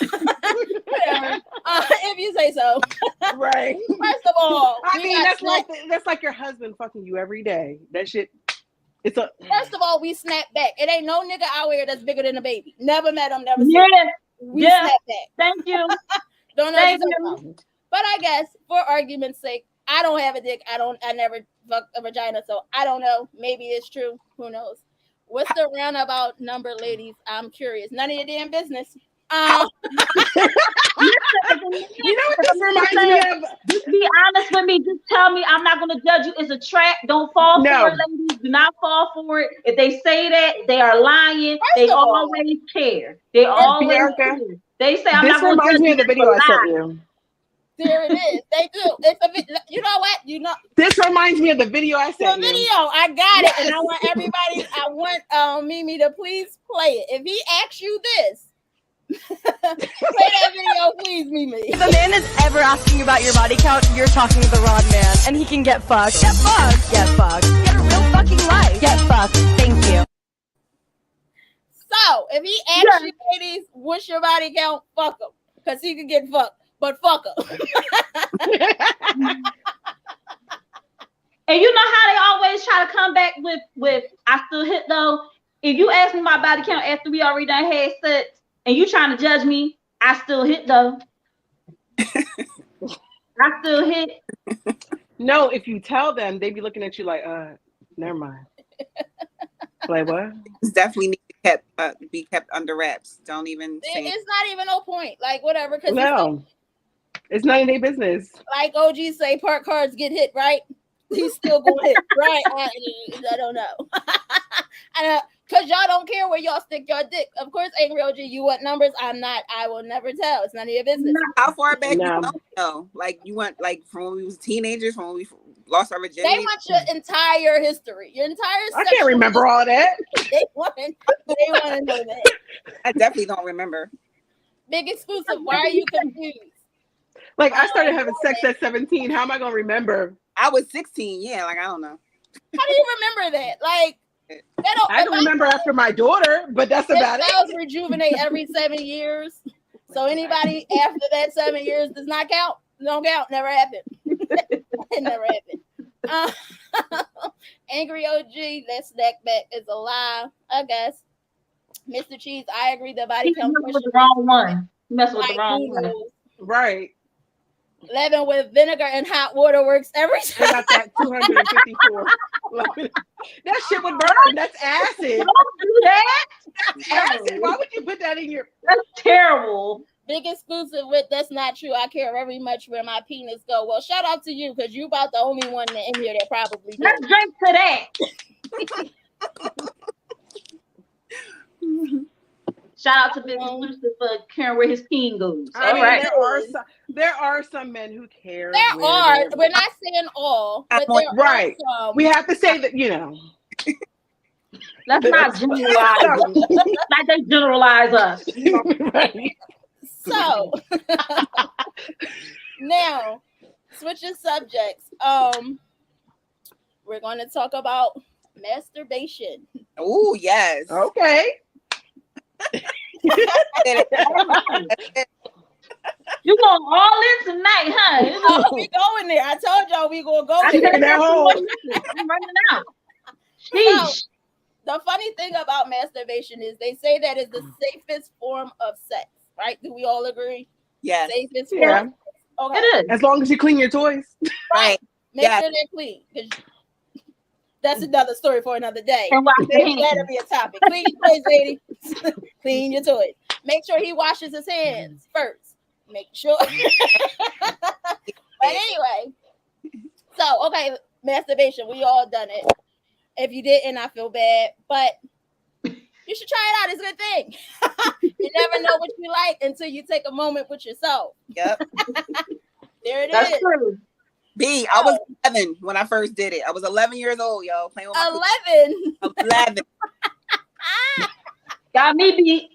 If you say so. Right. First of all, I mean, that's like your husband fucking you every day. That shit. First of all, we snap back. It ain't no nigga out here that's bigger than a baby. Never met him. Never seen him. We snap back. Thank you. Don't know what you're talking about. But I guess for argument's sake, I don't have a dick. I never fucked a vagina, so I don't know. Maybe it's true. Who knows? What's the roundabout number, ladies? I'm curious. None of your damn business. You know what this reminds me of? Just be honest with me. Just tell me. I'm not going to judge you. It's a trap. Don't fall for it, ladies. Do not fall for it. If they say that, they are lying. They always care. They always care. They say, I'm not going to judge you. This reminds me of the video I sent you. There it is. They do. It's you know what? This reminds me of the video I sent you. The video. I got it. And I want everybody, Mimi to please play it. If he asks you this, play that video, please, Mimi. If a man is ever asking about your body count, you're talking to the wrong man. And he can get fucked. Get fucked. Get fucked. Get a real fucking life. Get fucked. Thank you. So, if he asks you, ladies, what's your body count? Fuck him. Because he can get fucked. But fuck him. And you know how they always try to come back with I still hit though. If you ask me my body count after we already done had sex and you trying to judge me, I still hit though. I still hit. No, if you tell them, they be looking at you like, never mind. Like what? It's definitely need to be kept under wraps. Don't even say it's not even no point. Like whatever. No. It's none of their business. Like OG say, park cars get hit, right? He's still going to hit, right? I don't know. Because y'all don't care where y'all stick your dick. Of course, Angry OG, you want numbers? I'm not. I will never tell. It's none of your business. How far back you know? Like you want, like from when we was teenagers, from when we lost our virginity? They want your entire history. Your entire I can't remember all that. They want to know that. I definitely don't remember. Big Exclusive, why are you confused? Like, I started having sex at 17. How am I going to remember? I was 16. Yeah, like, I don't know. How do you remember that? Like, I don't remember after my daughter, but that's about it. Cells rejuvenate every 7 years. So anybody after that 7 years does not count. Don't count. Never happened. It never happened. Um, Angry OG, that snack back is a lie, I guess. Mr. Cheese, I agree. The body He count messed with question the wrong one. He messed with the like wrong one. noodles. Right. Lemon with vinegar and hot water works every I time. got that 254. That shit would burn. That's acid. Don't do that. That's acid. Why would you put that in your? That's terrible. Big exclusive with that's not true. I care very much where my penis go. Well, shout out to you because you about the only one in here that probably did. Let's drink to that. Shout out to Big Exclusive for caring where his peen goes. I mean, right. there are some men who care. There are. We're not saying all, but there right. are some. We have to say that, you know. Let's not generalize. Like they generalize us. Right. So now, switching subjects. We're going to talk about masturbation. Oh yes. Okay. You going all in tonight, huh? Oh, we going there. I told y'all we gonna go She there. taking that home. I'm running out. So, Sheesh. the funny thing about masturbation is they say that is the safest form of sex, right? Do we all agree? Yes. Safest Yeah. form. Okay. It is. As long as you clean your toys. Right. Make Yeah. sure they're clean. 'Cause that's another story for another day. And wash your Maybe hands. that'll be a topic. Clean your toys, lady. Clean your toys. Make sure he washes his hands first. Make sure. But anyway, so okay, masturbation. We all done it. If you didn't, I feel bad, but you should try it out. It's a good thing. You never know what you like until you take a moment with yourself. Yep. There it That's is. true. B, I was 11 when I first did it. I was 11 years old, yo, playing with my 11. cookies. 11. Got me beat.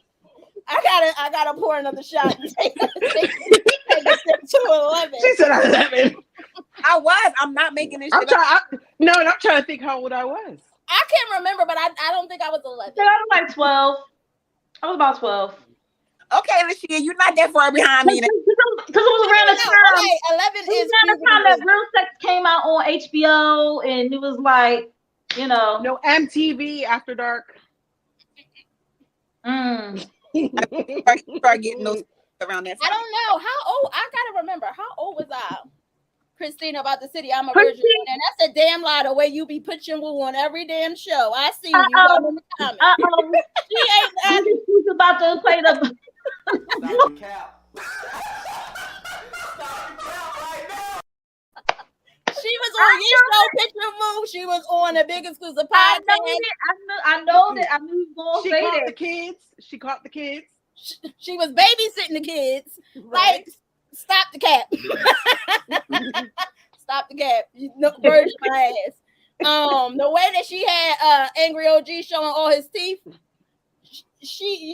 I gotta pour another shot. And take a sip to 11. She said 11. I was. I'm not making this shit up. I'm trying to think how old I was. I can't remember, but I don't think I was 11. I was like 12. I was about 12. Okay, Lashia, you're not that far behind me. Because it was around the time. Okay, 11 It was is around the time that Real Sex came out on HBO, and it was like, you know. No, MTV After Dark. Start getting those around that I time. don't know how old. I gotta remember how old was I? Christina about the city. I'm a virgin, and that's a damn lie. The way you be putting woo on every damn show. I see you. You got in the comments. She ain't. She's about to play the. She was on your show, Picture Move. She was on the Big Exclusive I podcast. know it. I know that. I knew you was She gonna say caught that. the kids. She caught the kids. She was babysitting the kids. Right. Like, stop the cap. Stop the cap. You virgin my ass. The way that she had Angry OG showing all his teeth. She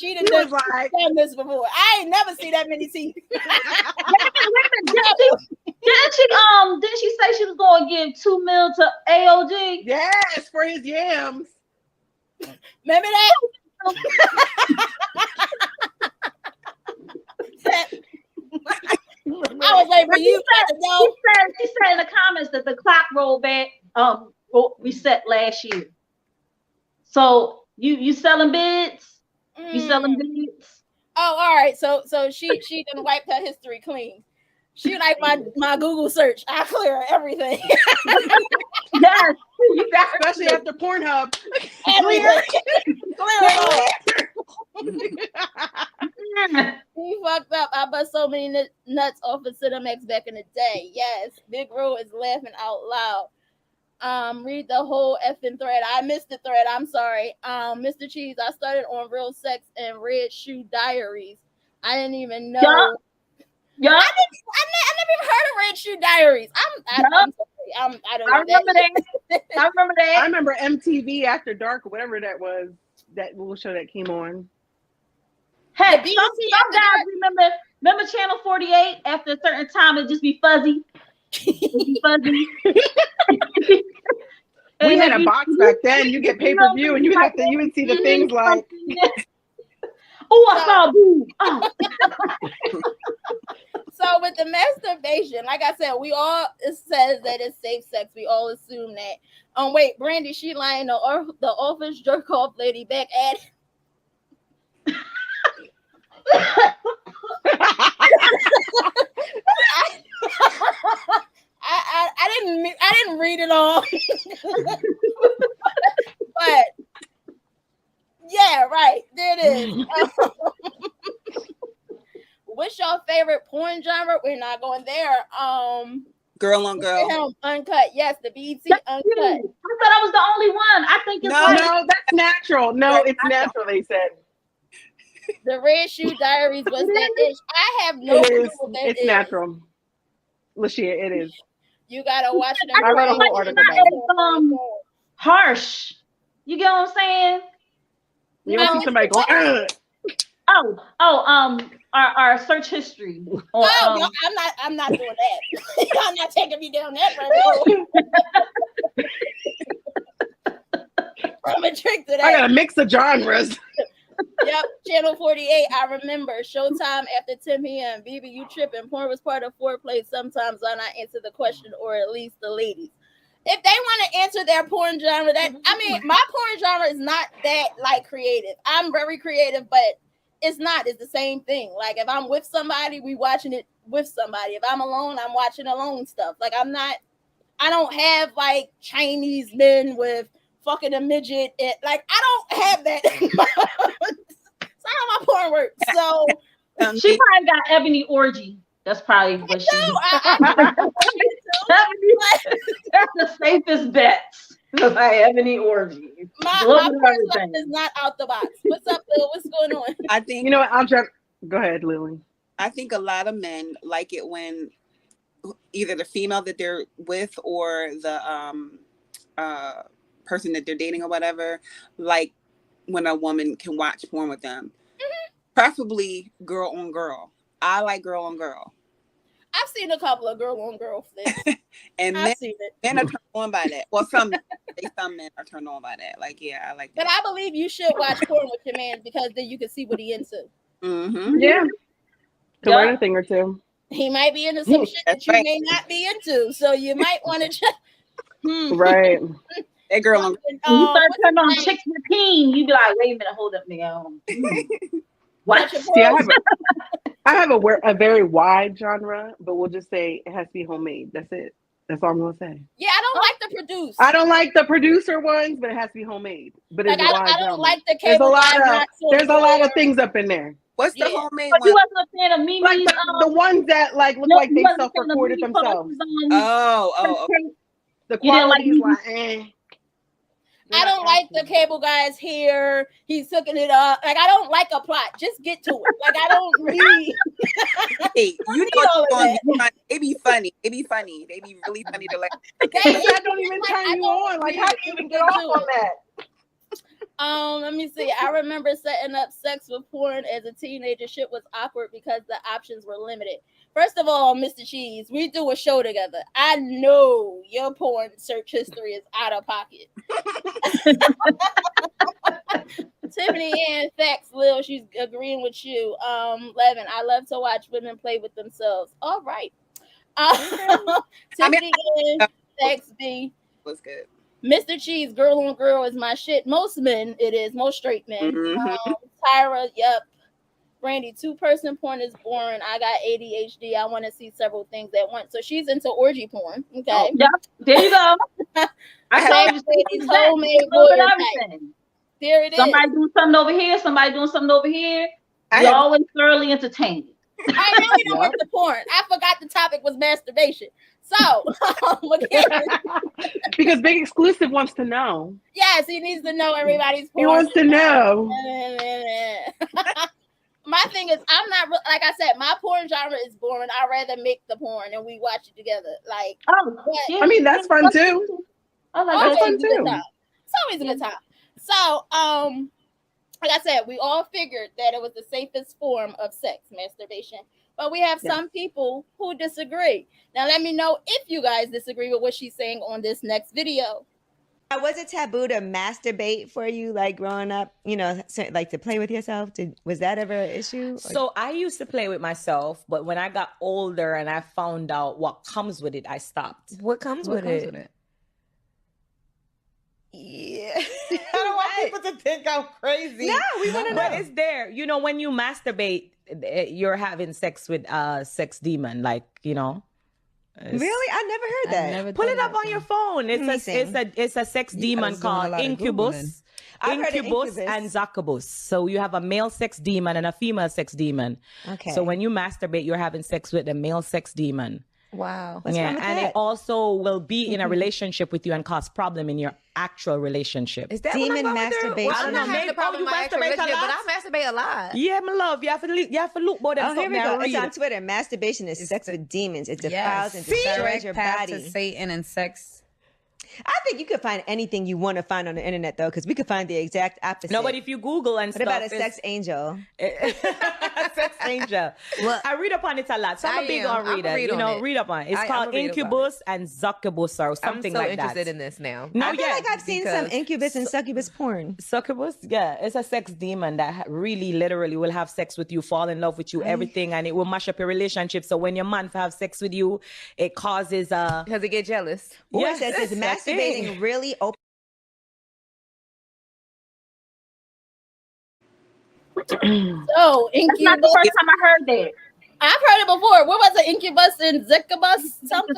didn't was like, done this before. I ain't never seen that many teeth. Didn't she say she was going to give $2 million to AOG? yes, for his yams. Remember that? I was like, for you to know. She said in the comments that the clock rolled back, reset last year. So you selling bids? You selling bids? Oh, all right. So she done wiped her history clean. She like my Google search. I clear everything. Yes, you got Especially after Pornhub. Everything. Clear it all. it. He fucked up. I bust so many nuts off of Cinemax back in the day. Yes, Big Ro is laughing out loud. Read the whole effing thread. I missed the thread. I'm sorry. Mr. Cheese, I started on Real Sex and Red Shoe Diaries. I didn't even know. Yeah. I never even heard of Red Shoe Diaries. I don't know. I remember that. I remember I that. remember MTV After Dark or whatever that was. That little show that came on. Hey, The some BBC guys remember Channel 48 after a certain time it just be fuzzy. It'd be fuzzy. We And had if a box back then. You get pay-per-view and you would see the things like oh, I saw a boob. Oh. So with the masturbation, masturbation. Like I said, we all it says that it's safe sex. We all assume that. Wait, Brandy, she lying. The office jerk off lady back at. I didn't read it all, but yeah, right there it is. What's your favorite porn genre? We're not going there. Girl on girl. Uncut. Yes, the BET Uncut. I thought I was the only one. I think it's No, like No, that's natural. No, it's natural. They said The Red Shoe Diaries was that ish. I have no it clue is. what that It's is. natural. Lashia, it is. You gotta watch it. I read a whole article about it. harsh. You get what I'm saying? You don't see somebody going, "Ugh." Our search history. Or, No, I'm not doing that. I'm not taking me down that rabbit hole. I'm a trick to that. I gotta mix the genres. Yep, Channel 48. I remember Showtime after 10 p.m. BB, you tripping? Porn was part of foreplay. Sometimes why not answer the question, or at least the ladies? If they want to answer their porn genre, my porn genre is not that like creative. I'm very creative, but it's not. It's the same thing. Like if I'm with somebody, we watching it with somebody. If I'm alone, I'm watching alone stuff. Like I don't have like Chinese men with fucking a midget. Like I don't have that. That's not how my porn works. So she probably got Ebony Orgy. That's probably what she. That's the safest bets. Like Ebony Orgy. My porn stuff is not out the box. What's up, Bill? What's going on? I think You know what? I'll try. Go ahead, Lily. I think a lot of men like it when either the female that they're with or the person that they're dating or whatever, like when a woman can watch porn with them. Mm-hmm. Preferably girl on girl. I like girl on girl. I've seen a couple of girl on girl flicks. And I've seen it. men are turned on by that. Well, some men are turned on by that. Like, yeah, I like that. But I believe you should watch porn with your man because then you can see what he into. Mm-hmm. Yeah. To learn a thing or two. He might be into some shit that you may not be into. So you might want to check. Right. That girl on you start turning on chicks with peen, you be like, wait a minute, hold up, nigga. What? See, I have a very wide genre, but we'll just say it has to be homemade. That's it. That's all I'm gonna say. Yeah, I don't like the produce. I don't like the producer ones, but it has to be homemade. But it's like, a wide I don't genre. like the cable. There's a lot of things up in there. What's the homemade but one? you wasn't a fan of Mimi's, like the ones that like look like they self-recorded themselves. The quality is like, eh. I don't like the cable guy's here. He's hooking it up. Like I don't like a plot. Just get to it. Like I don't need. Hey, you know they be funny. They be funny. They be really funny to like. That don't even turn you on. Like how do you even get off on that? Let me see. I remember setting up sex with porn as a teenager. Shit was awkward because the options were limited. First of all, Mr. Cheese, we do a show together. I know your porn search history is out of pocket. Tiffany Ann, facts, Lil, she's agreeing with you. Levin, I love to watch women play with themselves. All right. Tiffany Ann, facts, B. Was good. Mr. Cheese, girl on girl is my shit. Most men, it is. Most straight men. Mm-hmm. Tyra, yep. Brandy, 2-person porn is boring. I got ADHD. I want to see several things at once. So she's into orgy porn. Okay. Oh, yeah. There you go. I told you homemade everything. There it somebody doing something over here. Somebody doing something over here. You're always thoroughly entertained. I really don't want the porn. I forgot the topic was masturbation. So, because Big Exclusive wants to know. Yes, he needs to know everybody's porn. He wants to know. My thing is, I'm not like I said. My porn genre is boring. I'd rather make the porn and we watch it together. Like, I mean, that's fun too. I like that's fun too. It's always a good time. So, like I said, we all figured that it was the safest form of sex, masturbation. But we have some people who disagree. Now, let me know if you guys disagree with what she's saying on this next video. Was it taboo to masturbate for you, like growing up? You know, like to play with yourself. Was that ever an issue? So I used to play with myself, but when I got older and I found out what comes with it, I stopped. What comes with it? Yeah. I don't want people to think I'm crazy. No, we want to know. But it's there. You know, when you masturbate, you're having sex with a sex demon, like, you know. Really? I never heard that. Pull it up on your phone. It's a sex demon called Incubus. Incubus and Succubus. So you have a male sex demon and a female sex demon. Okay. So when you masturbate, you're having sex with the male sex demon. Wow. And it also will be in a relationship with you and cause problem in your actual relationship. Is that demon masturbation? I don't know. Maybe you masturbate a lot, but I masturbate a lot. Yeah, my love. You have to look more than here we go. It's on Twitter. Masturbation is sex with demons. It defiles and destroys your body. To Satan and sex. I think you could find anything you want to find on the internet, though, because we could find the exact opposite. No, but if you Google and what about a sex angel? Sex angel. Well, I read up on it a lot. So I'm a big reader. Read up on it. It's called Incubus and Succubus or something like that. I'm so interested in this now. I feel like I've seen some incubus and succubus porn. Succubus? Yeah. It's a sex demon that really literally will have sex with you, fall in love with you, everything, and it will mash up your relationship. So when your man have sex with you, it causes Because he get jealous. Yes, it says masturbating really open. So, That's not the first time I heard that. I've heard it before. What was it? Incubus and Succubus? Something?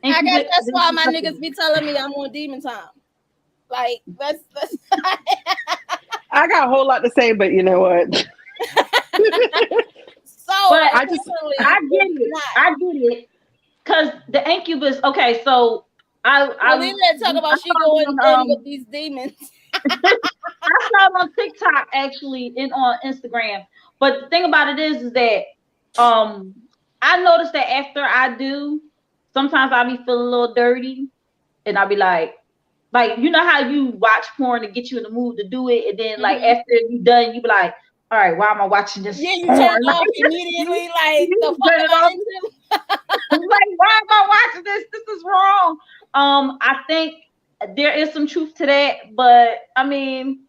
I guess that's why my niggas be telling me I'm on demon time. Like, that's I got a whole lot to say, but you know what? So, but I get it. I get it. Because the incubus, okay, so we didn't talk about she going in with these demons. I saw it on TikTok actually and on Instagram. But the thing about it is that I noticed that after I do, sometimes I'll be feeling a little dirty, and I'll be like you know how you watch porn to get you in the mood to do it, and then like after you done, you be like, all right, why am I watching this? Yeah, you turn it off immediately, like the fuck am I into? Like, why am I watching this? This is wrong. I think there is some truth to that, but I mean,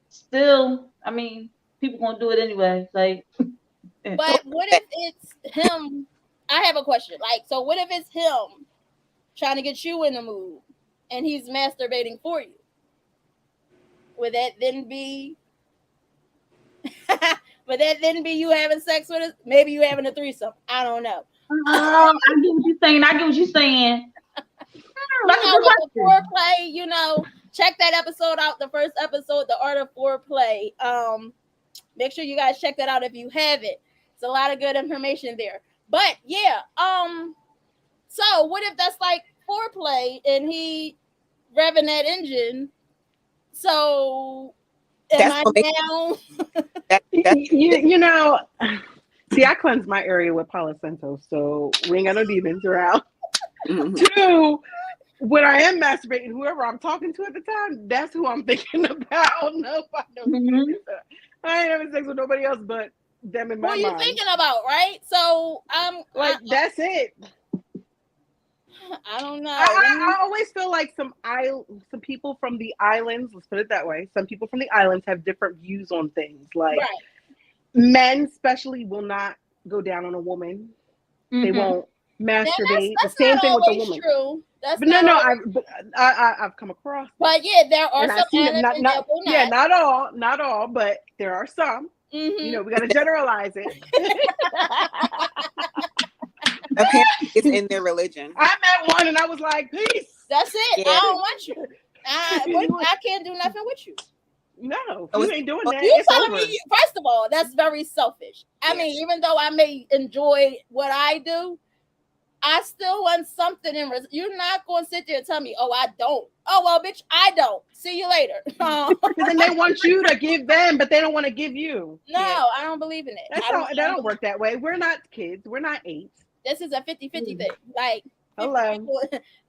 still, people gonna do it anyway. Like, but what if it's him? I have a question. Like, so what if it's him trying to get you in the mood and he's masturbating for you? Would that then be? Would that then be you having sex with us? Maybe you having a threesome. I don't know. I get what you're saying. With the foreplay, check that episode out. The first episode, The Art of Foreplay. Make sure you guys check that out if you haven't. It's a lot of good information there. But yeah, so what if that's like foreplay and he revving that engine? So am I down? You know, see, I cleanse my area with Palo Santo, so we ain't got no demons around. Two, when I am masturbating, whoever I'm talking to at the time, that's who I'm thinking about. No, I ain't having sex with nobody else but them in my mind. What are you thinking about, right? So I'm like, that's it. I don't know. I always feel like some people from the islands, let's put it that way, some people from the islands have different views on things. Like men especially will not go down on a woman. They won't masturbate. That's the same thing with the woman. True. That's but I've come across that. But yeah, there are some yeah, not all, but there are some. You know, we got to generalize it. Apparently, it's in their religion. I met one and I was like, peace. That's it. Yeah. I don't want you. I can't do nothing with you. No, you ain't doing that. You telling me, first of all, that's very selfish. I mean, even though I may enjoy what I do, I still want something in return. You're not going to sit there and tell me, oh, I don't. Oh, well, bitch, I don't. See you later. Because then they want you to give them, but they don't want to give you. No, I don't believe in it. That don't work that way. We're not kids. We're not 8. This is a 50-50 thing. Like, hello.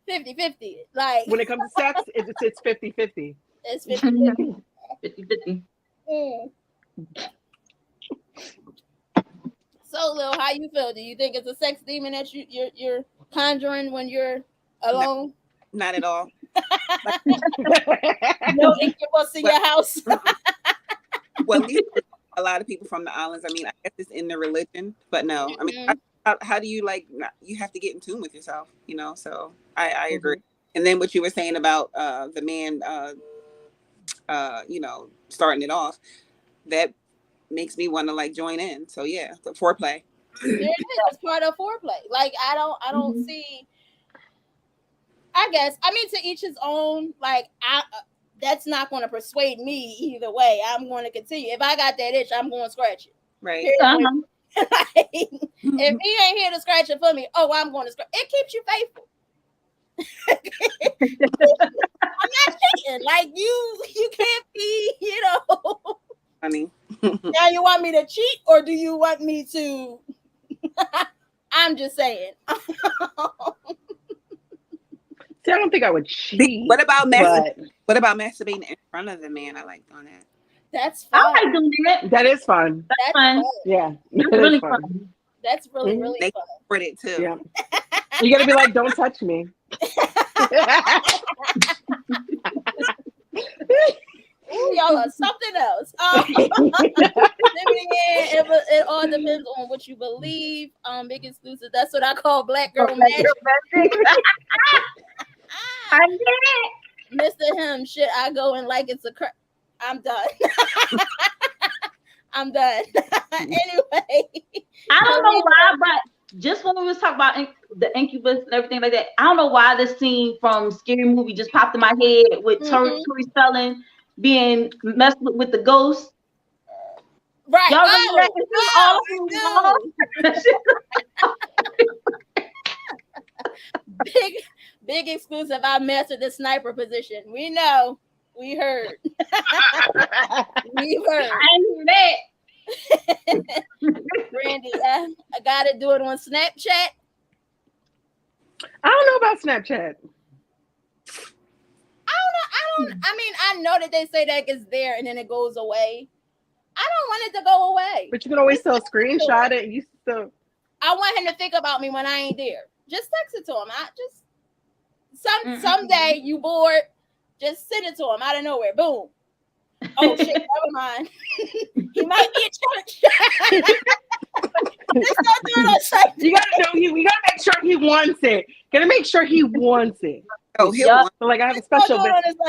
50-50. Like, when it comes to sex, it's 50-50. It's 50-50. 50-50. So, Lil, how you feel? Do you think it's a sex demon that you're conjuring when you're alone? No, not at all. No incubus in your house. Well, at least a lot of people from the islands. I mean, I guess it's in the religion, but no. I mean, how do you like? You have to get in tune with yourself, you know. So I agree. And then what you were saying about the man, you know, starting it off, that makes me want to like join in. So yeah, the foreplay. There it is. It's part of foreplay. Like I don't see. I guess I mean to each his own. Like that's not going to persuade me either way. I'm going to continue. If I got that itch, I'm going to scratch it. Right. Like, if he ain't here to scratch it for me, I'm going to scratch. It keeps you faithful. I'm not cheating. Like you can't be, you know. Funny. Now you want me to cheat, or do you want me to? I'm just saying. See, I don't think I would cheat. What about masturbating in front of the man? I like doing that. That's fun. I like doing that. That is fun. That's fun. Yeah, That's that really is fun. That's really really They fun. support it too. Yeah, you gotta be like, don't touch me. Ooh, y'all are something else. It all depends on what you believe. Big exclusive. That's what I call black girl magic. I get it. Mr. Him, shit, I go in like it's a I'm done. I'm done. Anyway. I don't know why, but just when we was talking about the incubus and everything like that, I don't know why this scene from Scary Movie just popped in my head with Tori Spelling being messed with the ghost. Right. Y'all remember that? Big exclusive. I mastered the sniper position. We know. We heard. We heard. I knew that. Brandy, I gotta do it on Snapchat. I don't know about Snapchat. I mean, I know that they say that it's there and then it goes away. I don't want it to go away. But you can always still screenshot it. You still. I want him to think about me when I ain't there. Just text it to him. I just someday you bored, just send it to him out of nowhere. Boom. Oh shit, never mind. He might be at church. Just don't do it on Sunday. You gotta know we gotta make sure he wants it. Gotta make sure he wants it. Oh, he'll want So like I have a special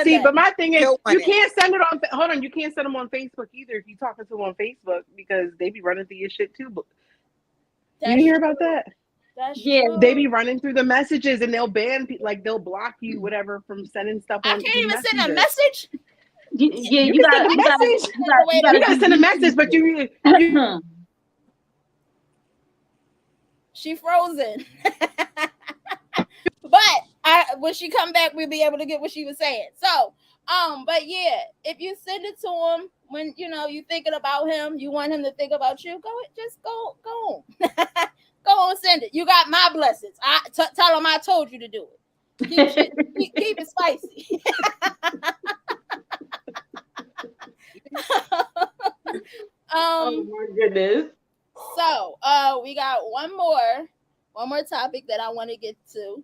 see, but my thing is you it. can't send it on hold on, you can't send them on Facebook either if you're talking to them on Facebook because they be running through your shit too. But you hear about that? That's true. They be running through the messages and they'll ban like they'll block you whatever from sending stuff on. I can't even send a message. Yeah, you gotta send a message. You gotta send a message, but you she frozen. But when she come back, we'll be able to get what she was saying. So, but yeah, if you send it to him when you know you thinking about him, you want him to think about you. Go on, go on, send it. You got my blessings. Tell him I told you to do it. Keep it spicy. Oh my goodness. So, we got one more topic that I want to get to.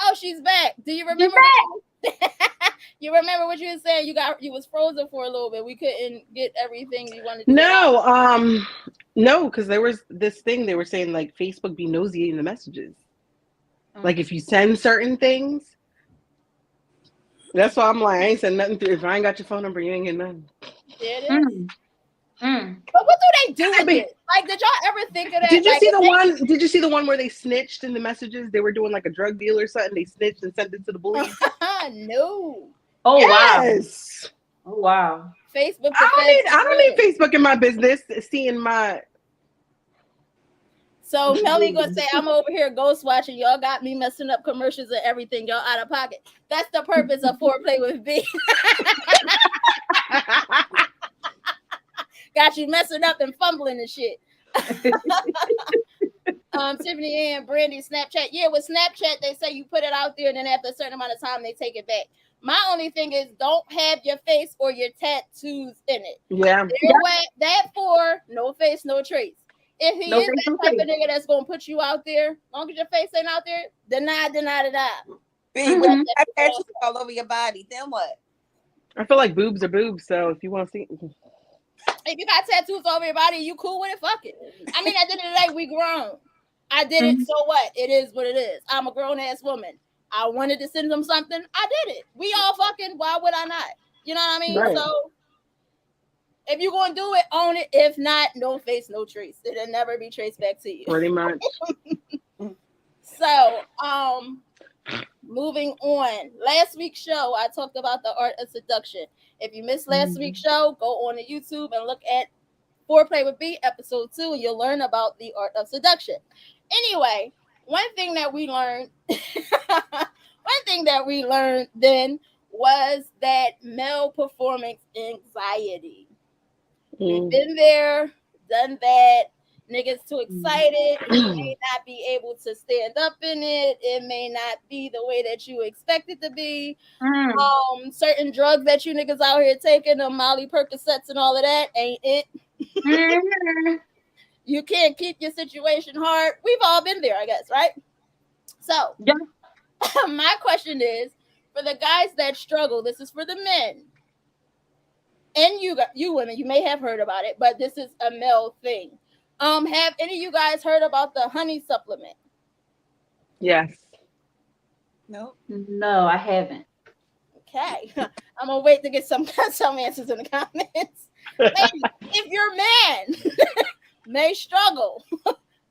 Oh, she's back. Do you remember? You remember what you were saying? You was frozen for a little bit. We couldn't get everything you wanted to No, no, because there was this thing they were saying like Facebook be nosy in the messages. Like if you send certain things. That's why I'm like, I ain't send nothing through. If I ain't got your phone number, you ain't getting nothing. There it is. But what do they do with it? Like, did y'all ever think of that? Did you like, see the one? Did you see the one where they snitched in the messages? They were doing like a drug deal or something. They snitched and sent it to the police. No. Oh yes. Wow. Oh wow. Facebook. I don't need Facebook in my business. Seeing my. So Melly gonna say I'm over here ghost watching. Y'all got me messing up commercials and everything. Y'all out of pocket. That's the purpose of Foreplay with B. Got you messing up and fumbling and shit. Tiffany and Brandy, Snapchat. Yeah, with Snapchat, they say you put it out there and then after a certain amount of time, they take it back. My only thing is don't have your face or your tattoos in it. Yeah. That for no face, no trace. If he is that type of nigga that's going to put you out there, as long as your face ain't out there, deny. B, when you have tattoos all over your body, then what? I feel like boobs are boobs, so if you want to see, If you got tattoos over your body, you cool with it, fuck it. I mean, at the end of the day, we grown. I did it, so what? It is what it is. I'm a grown ass woman. I wanted to send them something. I did it. We all fucking, why would I not? You know what I mean? Right. So if you're gonna do it, own it. If not, no face, no trace. It'll never be traced back to you. pretty much. So, moving on. Last week's show, I talked about the art of seduction. If you missed last week's show, go on to YouTube and look at Foreplay with B, episode 2, and you'll learn about the art of seduction. Anyway, one thing that we learned then was that male performance anxiety. We've been there, done that. Niggas too excited. You may not be able to stand up in it. It may not be the way that you expect it to be. Certain drugs that you niggas out here taking, the Molly Percocets and all of that, ain't it. You can't keep your situation hard. We've all been there, I guess, right? So, my question is, for the guys that struggle, this is for the men. And you women, you may have heard about it, but this is a male thing. Have any of you guys heard about the honey supplement? Yes. No. No, I haven't. Okay. I'm gonna wait to get some answers in the comments. Ladies, if your man may struggle,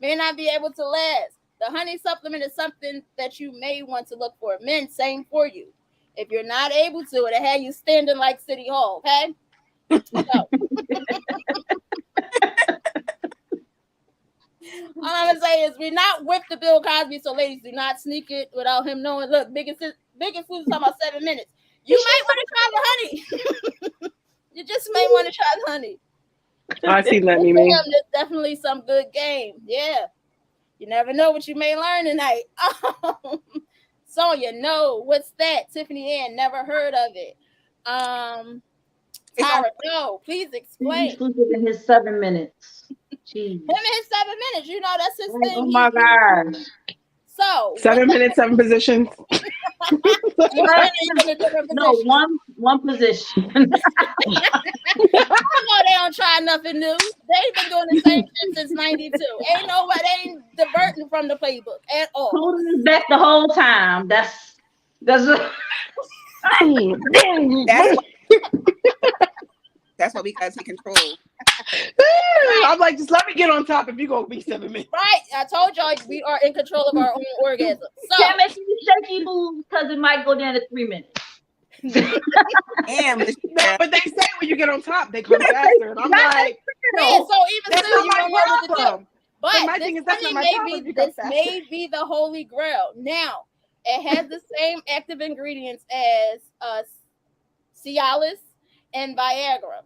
may not be able to last, the honey supplement is something that you may want to look for. Men, same for you. If you're not able to, it'll have you standing like City Hall, okay? So. All I'm gonna say is we're not with the Bill Cosby, so ladies, do not sneak it without him knowing. Look, biggest food is talking about 7 minutes. You might want to try the honey. You just may want to try the honey. I seen that, Mimi. There's definitely some good game. Yeah. You never know what you may learn tonight. Sonya, no. What's that? Tiffany Ann, never heard of it. Tyra, no. Please explain. He's in his 7 minutes. Jeez. Him in his 7 minutes. You know, that's his thing. Oh my gosh. So 7 minutes, 7 positions. No, one position. I know they don't try nothing new. They've been doing the same shit since '92. Ain't diverting from the playbook at all. Holding us back the whole time. That's That's why we gotta take control. I'm like, just let me get on top if you're gonna be 7 minutes. Right. I told y'all we are in control of our own orgasm. So can't make any shaky moves because it might go down to 3 minutes. Damn, No, but they say when you get on top, they come faster. And I'm like, yeah, so even that's still, not you my don't know what to do. problem. But my thing is that's not my problem. this may be the holy grail. Now, it has the same active ingredients as Cialis and Viagra.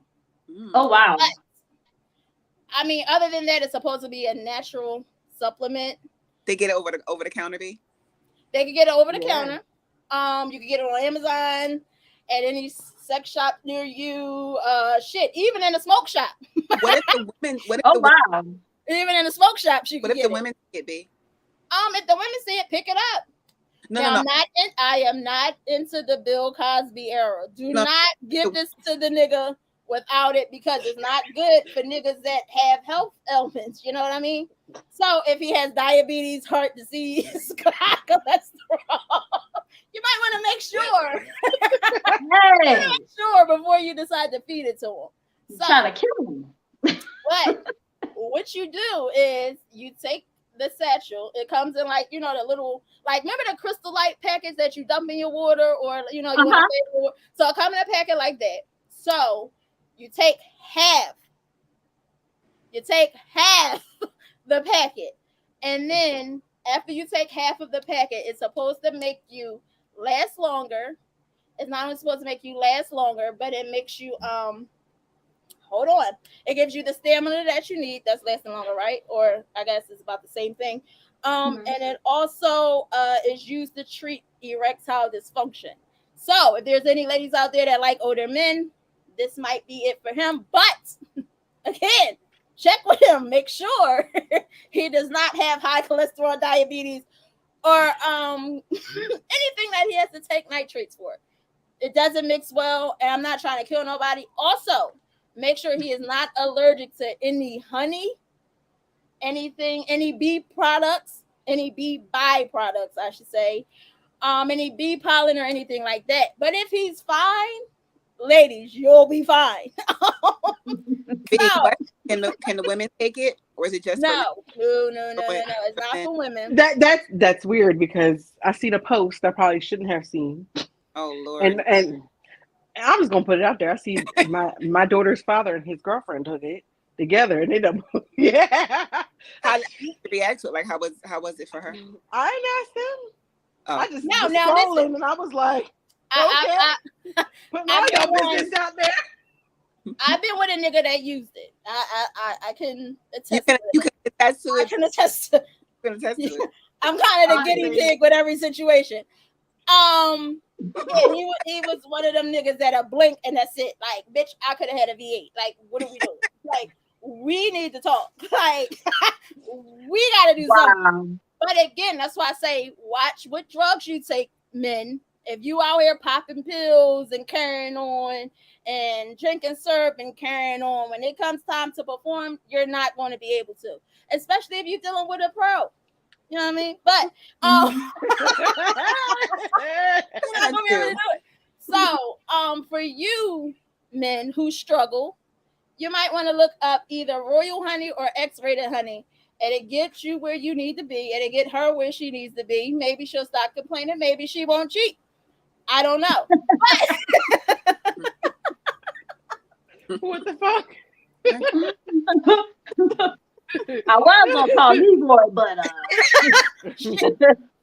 Oh wow. But, I mean, other than that, it's supposed to be a natural supplement. They get it over the counter, B? They can get it over the counter. You can get it on Amazon, at any sex shop near you. Even in a smoke shop. What if the women? Wow. Even in a smoke shop, she can What if get the women see it, B? If the women see it, pick it up. No. I am not into the Bill Cosby era. Do not give this to the nigga without it, because it's not good for niggas that have health ailments. You know what I mean? So if he has diabetes, heart disease, cholesterol, you might want to make sure. Make sure before you decide to feed it to him. So, trying to kill him. But what you do is you take the satchel. It comes in like, the little, like, remember the Crystal Light packets that you dump in your water, or you want to so it comes in a packet like that. So you take half the packet, and then after you take half of the packet, it's supposed to make you last longer. It's not only supposed to make you last longer, but it makes you hold on. It gives you the stamina that you need. That's lasting longer, right? Or I guess it's about the same thing. And it also is used to treat erectile dysfunction. So if there's any ladies out there that like older men, this might be it for him. But again, check with him. Make sure he does not have high cholesterol, diabetes, or anything that he has to take nitrates for. It doesn't mix well, and I'm not trying to kill nobody. Also, make sure he is not allergic to any honey, anything, any bee products, any bee byproducts, I should say, any bee pollen or anything like that. But if he's fine, ladies, you'll be fine. Big So, question. Can the women take it, or is it just for men? no. It's not for women. That's weird because I seen a post I probably shouldn't have seen, Oh Lord. and I'm just gonna put it out there. I see my daughter's father and his girlfriend took it together, and they done, yeah. How did you react to it? Like, how was it for her? I ain't asked them. Oh. I just No, was now scrolling, listen. and I was like, I putting all been your one- business out there. I've been with a nigga that used it. I can attest You to can it. attest to I it. can attest to You can attest to it. I'm kind of the guinea Honestly. pig with every situation. Yeah, he was one of them niggas that a blink and that's it. Like, bitch, I could have had a V8. Like, what are we doing? Like, we need to talk. Like, we gotta do something. But again, that's why I say watch what drugs you take, men. If you out here popping pills and carrying on and drinking syrup and carrying on, when it comes time to perform, you're not going to be able to. Especially if you're dealing with a pro. You know what I mean? But you're not gonna be able to do it. So, for you men who struggle, you might want to look up either Royal Honey or X-rated honey, and it gets you where you need to be, and it get her where she needs to be. Maybe she'll stop complaining. Maybe she won't cheat. I don't know. What the fuck? I was gonna call Leroy, but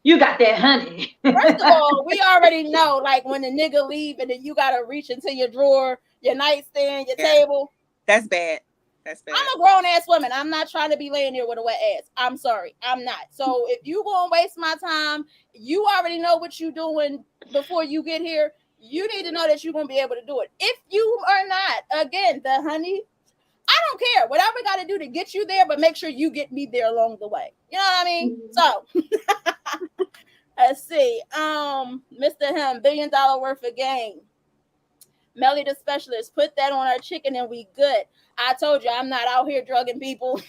you got that honey. First of all, we already know, like, when the nigga leave and then you gotta reach into your drawer, your nightstand, your table. That's bad. That's bad. I'm a grown ass woman. I'm not trying to be laying there with a wet ass. I'm sorry. I'm not. So if you gonna waste my time, you already know what you doing before you get here. You need to know that you're gonna be able to do it. If you are not, again, the honey, I don't care. Whatever I gotta do to get you there, but make sure you get me there along the way. You know what I mean? So let's see. Mr. Him, $1 billion worth of game. Melly the specialist, put that on our chicken and we good. I told you I'm not out here drugging people.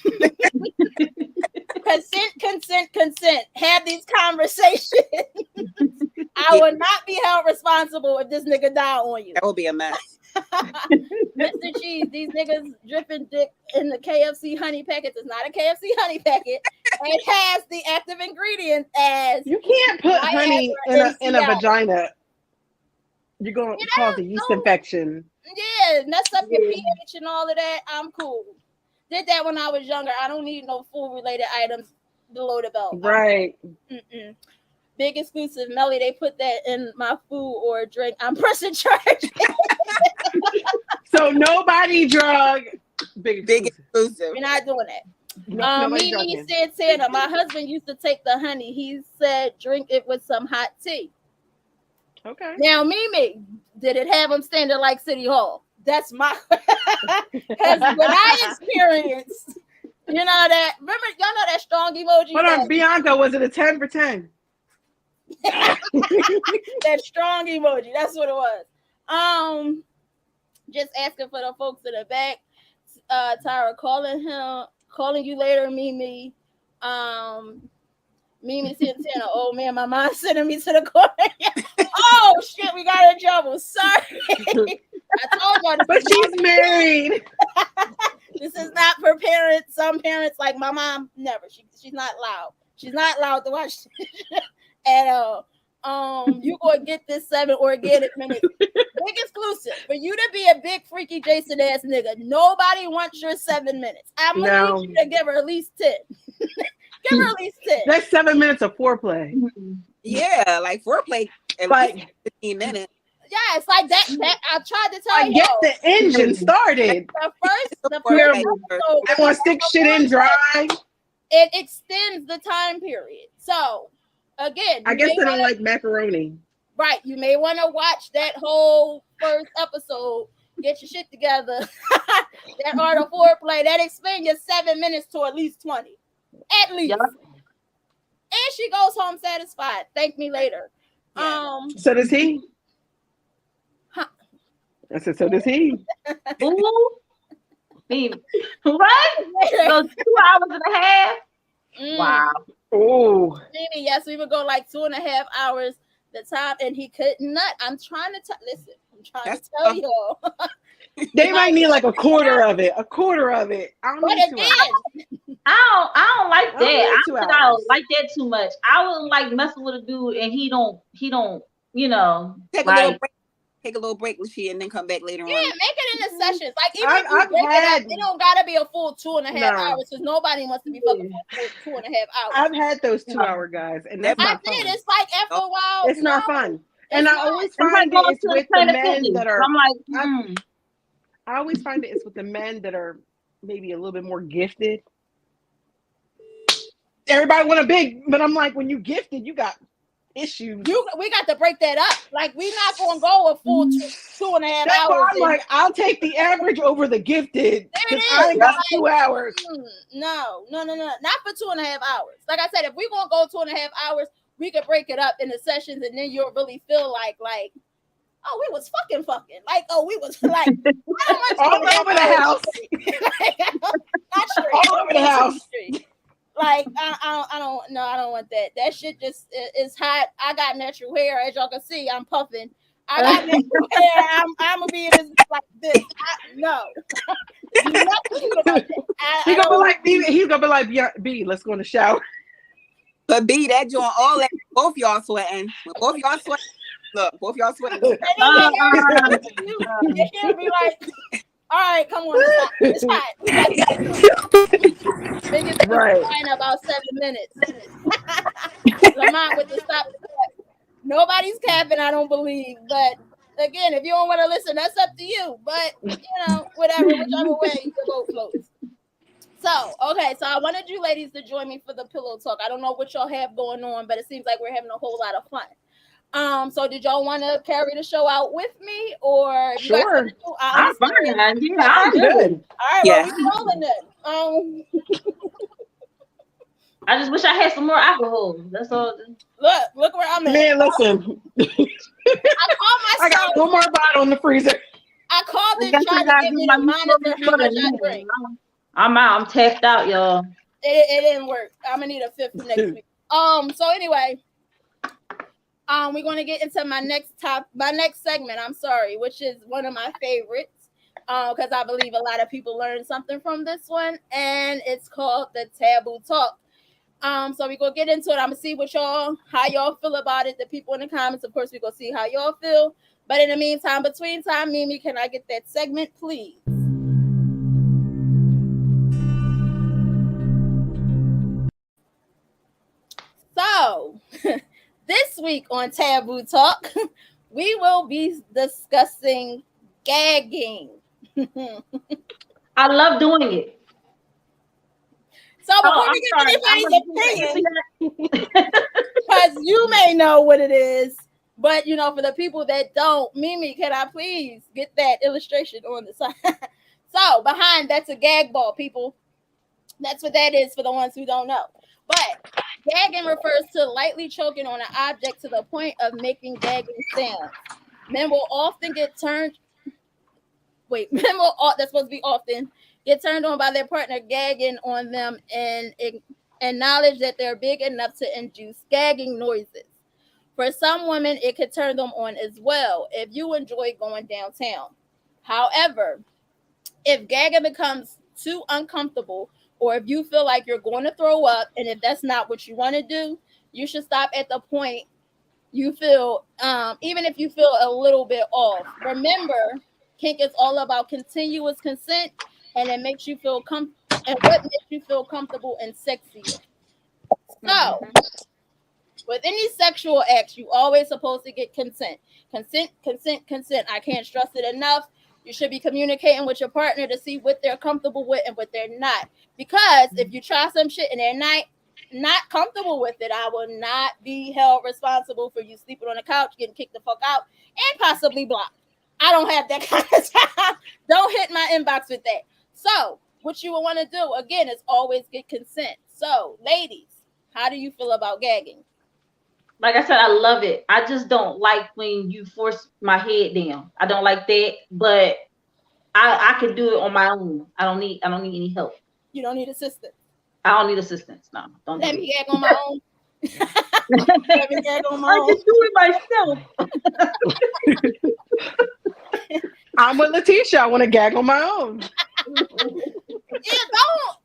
Consent. Have these conversations. I will not be held responsible if this nigga die on you. That will be a mess. Mr. Cheese, these niggas dripping dick in the KFC honey packets. It's not a KFC honey packet. It has the active ingredient as You can't put honey in a vagina. You're going to cause a yeast infection. Yeah, mess up your pH and all of that. I'm cool. Did that when I was younger. I don't need no food related items below the belt. Right. Big exclusive. Melly, they put that in my food or drink. I'm pressing charge. So nobody drug. Big exclusive. We're not doing that. Nobody Mimi said, Santa, my husband used to take the honey. He said, drink it with some hot tea. Okay. Now, Mimi, did it have him standing like City Hall? That's my, because what I experienced, you know that, remember, y'all know that strong emoji? Hold on, Bianca, was it a 10 for 10? That strong emoji, that's what it was. Just asking for the folks in the back. Tyra, calling you later, Mimi. Mimi Santana, oh man, my mom sending me to the corner. Oh shit, we got in trouble. Sorry. I told y'all this. But she's married. This is not for parents. Some parents, like my mom, never. She's not loud. She's not allowed to watch at all. You gonna get this 7 organic minutes. Big exclusive. For you to be a big freaky Jason ass nigga, nobody wants your 7 minutes. I'm gonna need you to give her at least 10. Give her at least 10. That's 7 minutes of foreplay. Yeah, like foreplay at least 15 minutes. Yeah, it's like that. I tried to tell you. Get the engine started. The first episode, I want to stick shit in dry. It extends the time period. So again, I guess they don't like macaroni. Right. You may want to watch that whole first episode. Get your shit together. That art of foreplay. That explains your 7 minutes to at least 20. At least. and she goes home satisfied. Thank me later. Yeah. So does he? Huh. I said, so does he? Ooh, what? Those 2 hours and a half? Mm. Wow. Oh, Maybe yes, we would go like 2.5 hours the time, and he couldn't nut. I'm trying to listen. I'm trying That's to tell tough. y'all. they might need like a quarter of it. A quarter of it. I don't But need 2 hours. again, I don't like I that. don't need I 2 think I don't hours. like that too much. I wouldn't like messing with a dude and he don't, you know, Take a little like break. Take a little break, Lucia, and then come back later yeah, on. make it in the sessions. Like even if you I've break it up, had it don't gotta be a full 2.5 no. hours because nobody wants to be fucking for 2.5 hours. I've had those you 2 hour guys, and That that's be I not did. fun. It's like after a while, It's not fun. And it's I not. always it's like find going it's to the with the Planet men Fitness. that are. I'm like, I always find it's with the men that are maybe a little bit more gifted. Everybody want a big, but I'm like, when you gifted, you got issues. We got to break that up. Like we're not gonna go a full 2.5 That's why hours. I'm like, I'll take the average over the gifted There because it I is. ain't got 2 hours. No, not for 2.5 hours. Like I said, if we're gonna go 2.5 hours, we could break it up into sessions, and then you'll really feel like, oh, we was fucking, like, oh, we was like, I don't want All 2.5 over the hours house. straight. Not straight. All over the house. Straight. Like I don't want that. That shit just is hot. I got natural hair, as y'all can see. I'm puffing. I got natural hair. I'm gonna be in this like this. No, nothing cute about that. He's I gonna be don't. like, B, he's gonna be like, yeah, B, let's go in the shower. But B, that joint, all that, both y'all sweating. When both y'all sweating, look, both y'all sweating. And then your hair be like, all right, come on, it's hot. We got biggest Right. in about 7 minutes. Lamont with the stop. Nobody's capping, I don't believe. But again, if you don't want to listen, that's up to you. But whatever, whichever way the boat floats. So, okay, so I wanted you ladies to join me for the pillow talk. I don't know what y'all have going on, but it seems like we're having a whole lot of fun. So did y'all want to carry the show out with me, or if you guys Sure. want to I'm fine. Yeah, I'm I'm good. good. all right, Yeah. well, we rolling then. I just wish I had some more alcohol. That's all. Look where I'm at. Man, listen. I called I myself. got one more bottle in the freezer. I called I this guess trying I to gotta get do me my to monitor how much I drink. I'm out. I'm tapped out, y'all. It didn't work. I'm gonna need a fifth for next week. So anyway, we're gonna get into my next segment. I'm sorry, which is one of my favorites. Because I believe a lot of people learned something from this one, and it's called the Taboo Talk. So we gonna get into it. I'm gonna see how y'all feel about it. The people in the comments, of course, we gonna see how y'all feel. But in the meantime, between time, Mimi, can I get that segment, please? So, this week on Taboo Talk, we will be discussing gagging. I love doing it. So before I'm we get sorry. anybody's opinion, because you may know what it is, but for the people that don't, Mimi, can I please get that illustration on the side? So behind that's a gag ball, people. That's what that is for the ones who don't know. But gagging refers to lightly choking on an object to the point of making gagging sounds. Men will often get turned. That's supposed to be often get turned on by their partner gagging on them and acknowledge that they're big enough to induce gagging noises. For some women, it could turn them on as well if you enjoy going downtown. However, if gagging becomes too uncomfortable, or if you feel like you're going to throw up, and if that's not what you want to do, you should stop at the point you feel, even if you feel a little bit off. Remember, kink is all about continuous consent, and it makes you feel and what makes you feel comfortable and sexy. So, with any sexual acts, you always supposed to get consent. Consent. I can't stress it enough. You should be communicating with your partner to see what they're comfortable with and what they're not. Because if you try some shit and they're not comfortable with it, I will not be held responsible for you sleeping on the couch, getting kicked the fuck out, and possibly blocked. I don't have that kind of time. Don't hit my inbox with that. So, what you will want to do, again, is always get consent. So, ladies, How do you feel about gagging? Like I said, I love it. I just don't like when you force my head down. I don't like that, but I can do it on my own. I don't need any help. You don't need assistance. I don't need assistance. No, don't Let do me it. gag on my own. Let me gag on my I own. can do it myself. I'm with Letitia. I want to gag on my own. Yeah,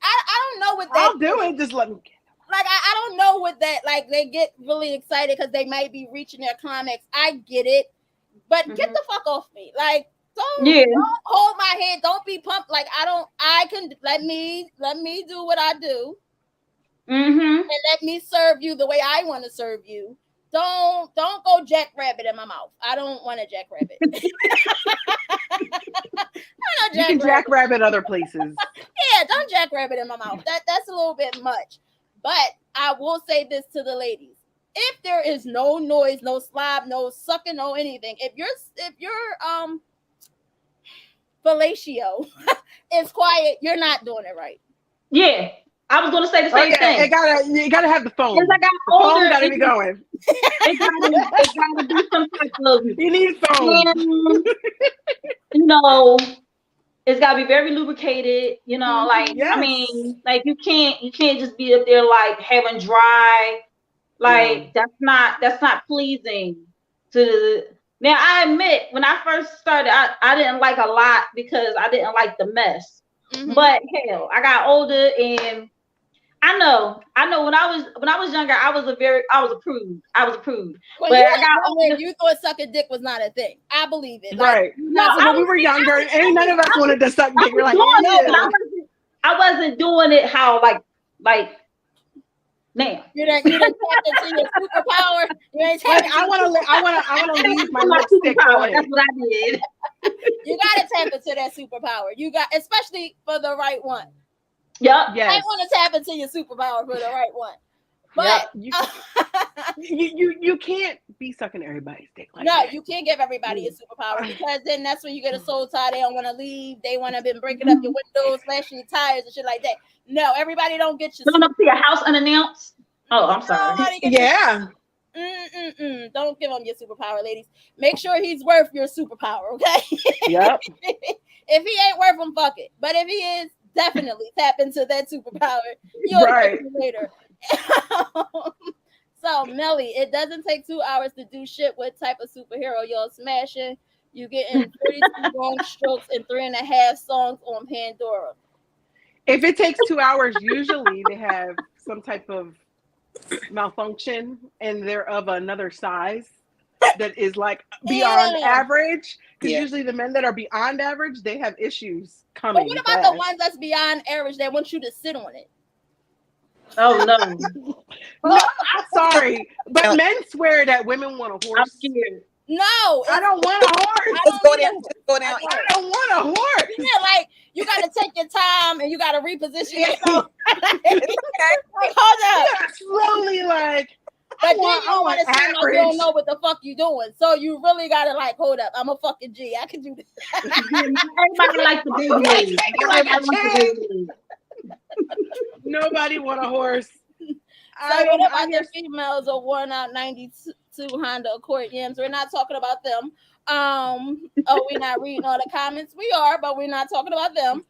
I don't know what that. I'll do it. Just let me. Like I don't know what that. Like they get really excited because they might be reaching their climax. I get it, but get the fuck off me. Like don't hold my head. Don't be pumped. Like I can let me do what I do. And let me serve you the way I want to serve you. Don't go jackrabbit in my mouth. I don't want a jackrabbit. You can jackrabbit other places. Yeah, don't jackrabbit in my mouth. That's a little bit much. But I will say this to the ladies: if there is no noise, no slob, no sucking, no anything, if your fellatio is quiet, you're not doing it right. Yeah, I was gonna say the same thing. You gotta have the phone. As I got The older, phone gotta be going. It gotta be some type of. You need phone. You know, it's gotta be very lubricated. You know, like yes. I mean, like you can't just be up there like having dry. Like that's not pleasing to the. Now I admit when I first started, I didn't like a lot because I didn't like the mess. But hell, I got older and I know when I was younger, I was a prude. When but you I got older, you thought sucking dick was not a thing. I believe it. Right. Like, when we were younger, ain't none of us wanted to suck dick. We're like, I wasn't doing it how like now. You didn't tap into your superpower. You ain't tapping. I want to leave my lipstick on it. That's what I did. You gotta tap into that superpower. You got, especially for the right one. Yep. Yes. I want to tap into your superpower for the right one. But you can't be sucking everybody's dick like that. You can't give everybody a superpower because then that's when you get a soul tie. They don't want to leave. They want to been breaking up your windows, slashing your tires and shit like that. No, everybody don't get you. Going up to your house unannounced. Oh, I'm sorry. Yeah. Don't give him your superpower, ladies. Make sure he's worth your superpower, okay? Yep. If he ain't worth him, fuck it. But if he is, definitely tap into that superpower. You'll get it later. So, Melly, it doesn't take 2 hours to do shit. What type of superhero y'all smashing? You getting 42 long strokes and 3.5 songs on Pandora. If it takes 2 hours, usually they have some type of malfunction and they're of another size that is like beyond average. Because usually the men that are beyond average, they have issues coming. But what about the ones that's beyond average that want you to sit on it? Oh no. No, I'm sorry, but men swear that women want a horse. I'm scared. No, I don't want a horse. Just go down. I don't want a horse. Yeah, like you got to take your time and you got to reposition yourself. Like, hold up. Yeah, slowly, like. But then you don't want to seem like you don't know what the fuck you doing. So you really gotta like, hold up, I'm a fucking G. I can do this. Everybody likes the big lady. Nobody want a horse. So what about the females of worn out 92 Honda Accord yams? We're not talking about them. We're not reading all the comments. We are, but we're not talking about them.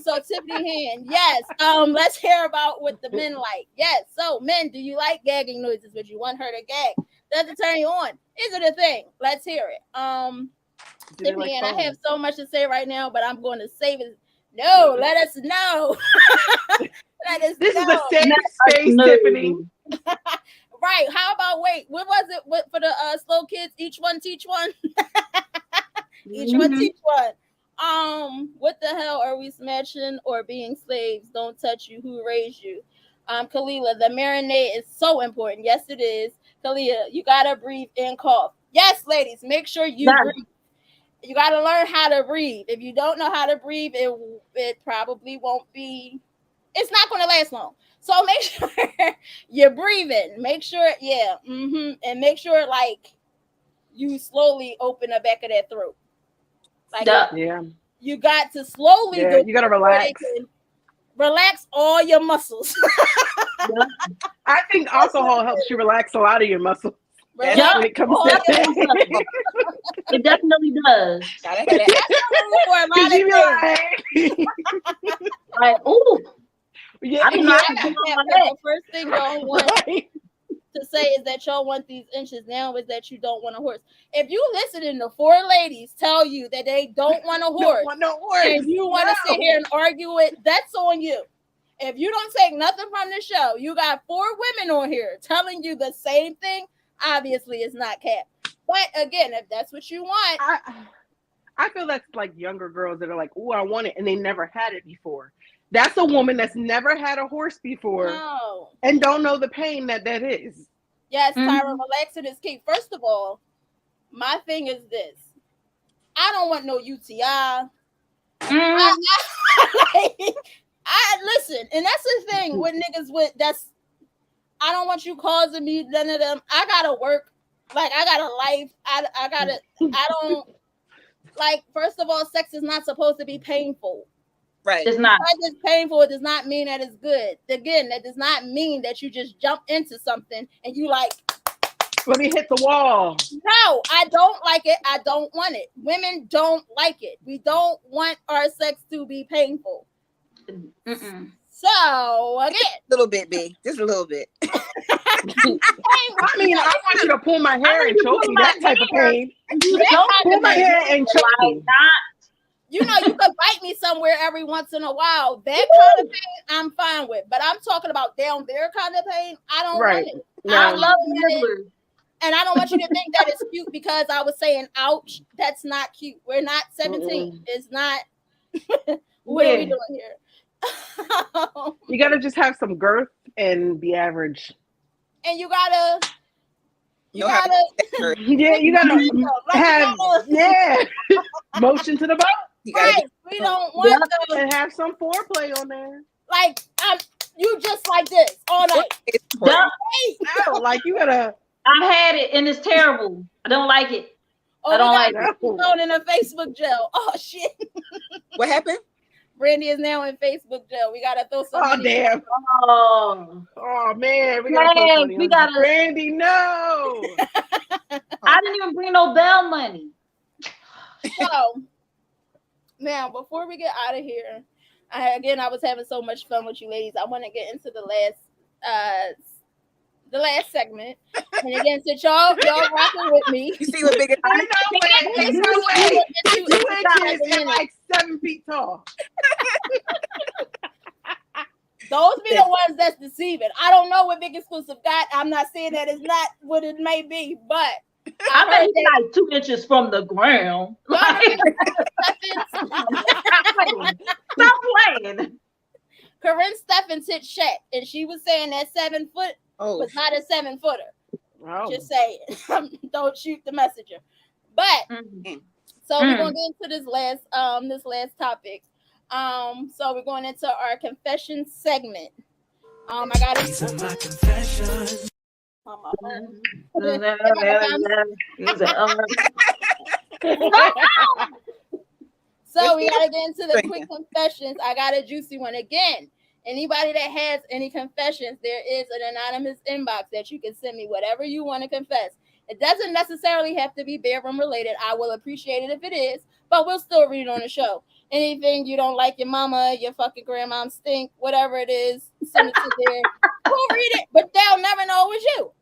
So Tiffany Hand, yes. Let's hear about what the men like. Yes. So men, do you like gagging noises? Would you want her to gag? Does it turn you on? Is it a thing? Let's hear it. Tiffany Hand, I have so much to say right now, but I'm going to save it. No, let us know. This is a safe space, Tiffany. Right. How about what was it for the slow kids? Each one teach one. Each one teach one. What the hell are we smashing or being slaves? Don't touch you. Who raised you? Kalila, the marinade is so important. Yes, it is. Kalila, you gotta breathe and cough. Yes, ladies, make sure you breathe. You gotta learn how to breathe. If you don't know how to breathe, it probably won't be. It's not going to last long. So make sure you're breathing. Make sure, and make sure like you slowly open the back of that throat. Like you got to slowly. You got to relax. Relax all your muscles. I think alcohol helps you relax a lot of your muscles Relax when it comes all to your that. muscles. It definitely does. Gotta hit it. That's the rule for a Cause lot you of be things. like, Like, ooh, yeah, I didn't know I could That- do all the that. first thing y'all want right. to say is that y'all want these inches. Now is that you don't want a horse. If you listening to four ladies tell you that they don't want a Don't horse, want no horse. and you want to No. sit here and argue it, that's on you. If you don't take nothing from the show, you got four women on here telling you the same thing. Obviously, it's not cap. But again, if that's what you want, I feel that's like younger girls that are like, "Oh, I want it," and they never had it before. That's a woman that's never had a horse before no. and don't know the pain that is. Yes, Mhm. Tyra, relaxing is key. First of all, my thing is this: I don't want no UTI. Mm, I listen, and that's the thing with niggas with that's. I don't want you causing me none of them. I gotta work, like I got a life. I gotta. I don't like. First of all, sex is not supposed to be painful. Right. it's not. Because it's painful, it does not mean that it's good. Again, that does not mean that you just jump into something and you like. Let me hit the wall. No, I don't like it. I don't want it. Women don't like it. We don't want our sex to be painful. Mm-mm. So again, A little bit, B. Just a little bit. I mean, I want you to pull my hair and you choke pull me. my That type of pain. You that don't kind Pull of my pain, hair and choke like me. you know, you could bite me somewhere every once in a while. That kind of pain, I'm fine with. But I'm talking about down there kind of pain. I don't Right. want it. I No. love want it. nibblers. And I don't want you to think that it's cute because I was saying ouch. That's not cute. We're not 17. It's not. What are we Yeah. doing here? You gotta just have some girth and be average. And you gotta Know how to gotta Yeah, you gotta like have motion to the bone you gotta right. We don't want the and have some foreplay on there. like you just like this all night. it's important. No, like you gotta I had it and it's terrible. I don't like it. Oh, I don't like it. no. Thrown in a Facebook jail. Oh shit. What happened? Brandy is now in Facebook jail. We gotta throw some Oh money. damn. Oh, Oh man, we gotta post money we on gotta. Brandy, no. I didn't even bring no bail money. So now before we get out of here, I was having so much fun with you ladies. I want to get into the last segment. And again, since y'all rocking with me. You see what big I know, man. You inches and like 7 feet tall. Those be the ones that's deceiving. I don't know what Big Exclusive got. I'm not saying that it's not what it may be, but I bet he's like 2 inches from the ground. Like, stop playing. Corinne Steffens hit Shaq, and she was saying that 7 foot was not a 7-footer. Oh. Just saying. Don't shoot the messenger. But so we're gonna get into this last topic. So we're going into our confession segment. I got it. These are my confessions. So we gotta get into the quick confessions. I got a juicy one again. Anybody that has any confessions, there is an anonymous inbox that you can send me whatever you want to confess. It doesn't necessarily have to be bedroom related. I will appreciate it if it is, but we'll still read it on the show. Anything you don't like, your mama, your fucking grandma stink, whatever it is, send it to there. We'll read it, but they'll never know it was you.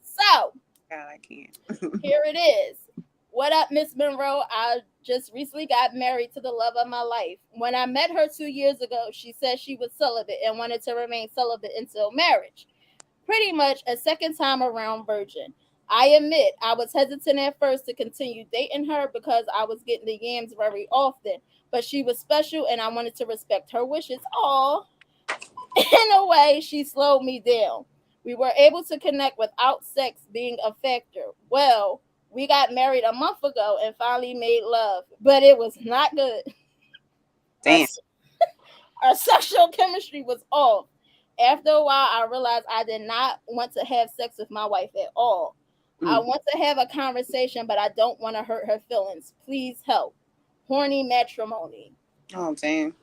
So, God, I can't. here it is. What up, Miss Monroe? I just recently got married to the love of my life. When I met her 2 years ago, she said she was celibate and wanted to remain celibate until marriage. Pretty much a second time around virgin. I admit I was hesitant at first to continue dating her because I was getting the yams very often, but she was special and I wanted to respect her wishes. Aw. In a way, she slowed me down. We were able to connect without sex being a factor. Well, we got married a month ago and finally made love, but it was not good. Damn. Our sexual chemistry was off. After a while, I realized I did not want to have sex with my wife at all. I want to have a conversation, but I don't want to hurt her feelings. Please help. Horny matrimony. Oh, damn.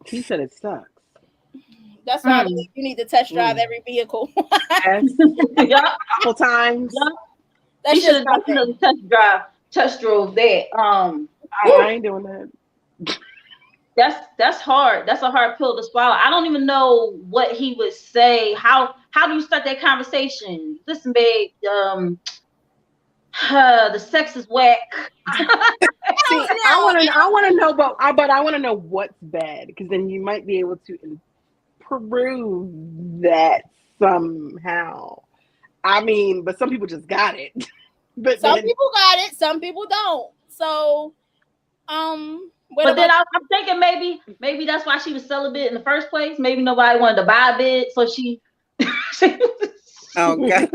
He said it sucks. That's why I believe you need to test drive every vehicle. Yes. Yeah, Couple times. yeah. That's You should just have my thing. definitely test drove that. I ain't doing that. That's hard. That's a hard pill to swallow. I don't even know what he would say. How do you start that conversation? Listen, babe, the sex is whack. See, I want to know, but I want to know what's bad, because then you might be able to improve that somehow. I mean, but some people just got it. But Some then, people got it, some people don't. So, But then I'm thinking maybe that's why she was celibate in the first place. Maybe nobody wanted to buy a bid, so she. Oh God.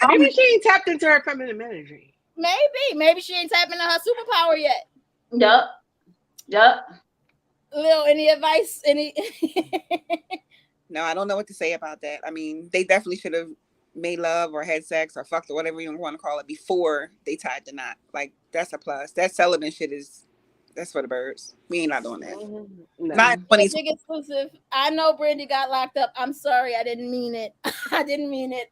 maybe she ain't tapped into her feminine energy. maybe she ain't tapping into her superpower yet. Yup. Lil, any advice? Any? No, I don't know what to say about that. I mean, they definitely should have made love or had sex or fucked or whatever you want to call it before they tied the knot. Like, that's a plus. That celibate shit that's for the birds. We ain't not doing that. No. Not in 2020. Big exclusive. I know Brandy got locked up. I'm sorry, I didn't mean it. I didn't mean it.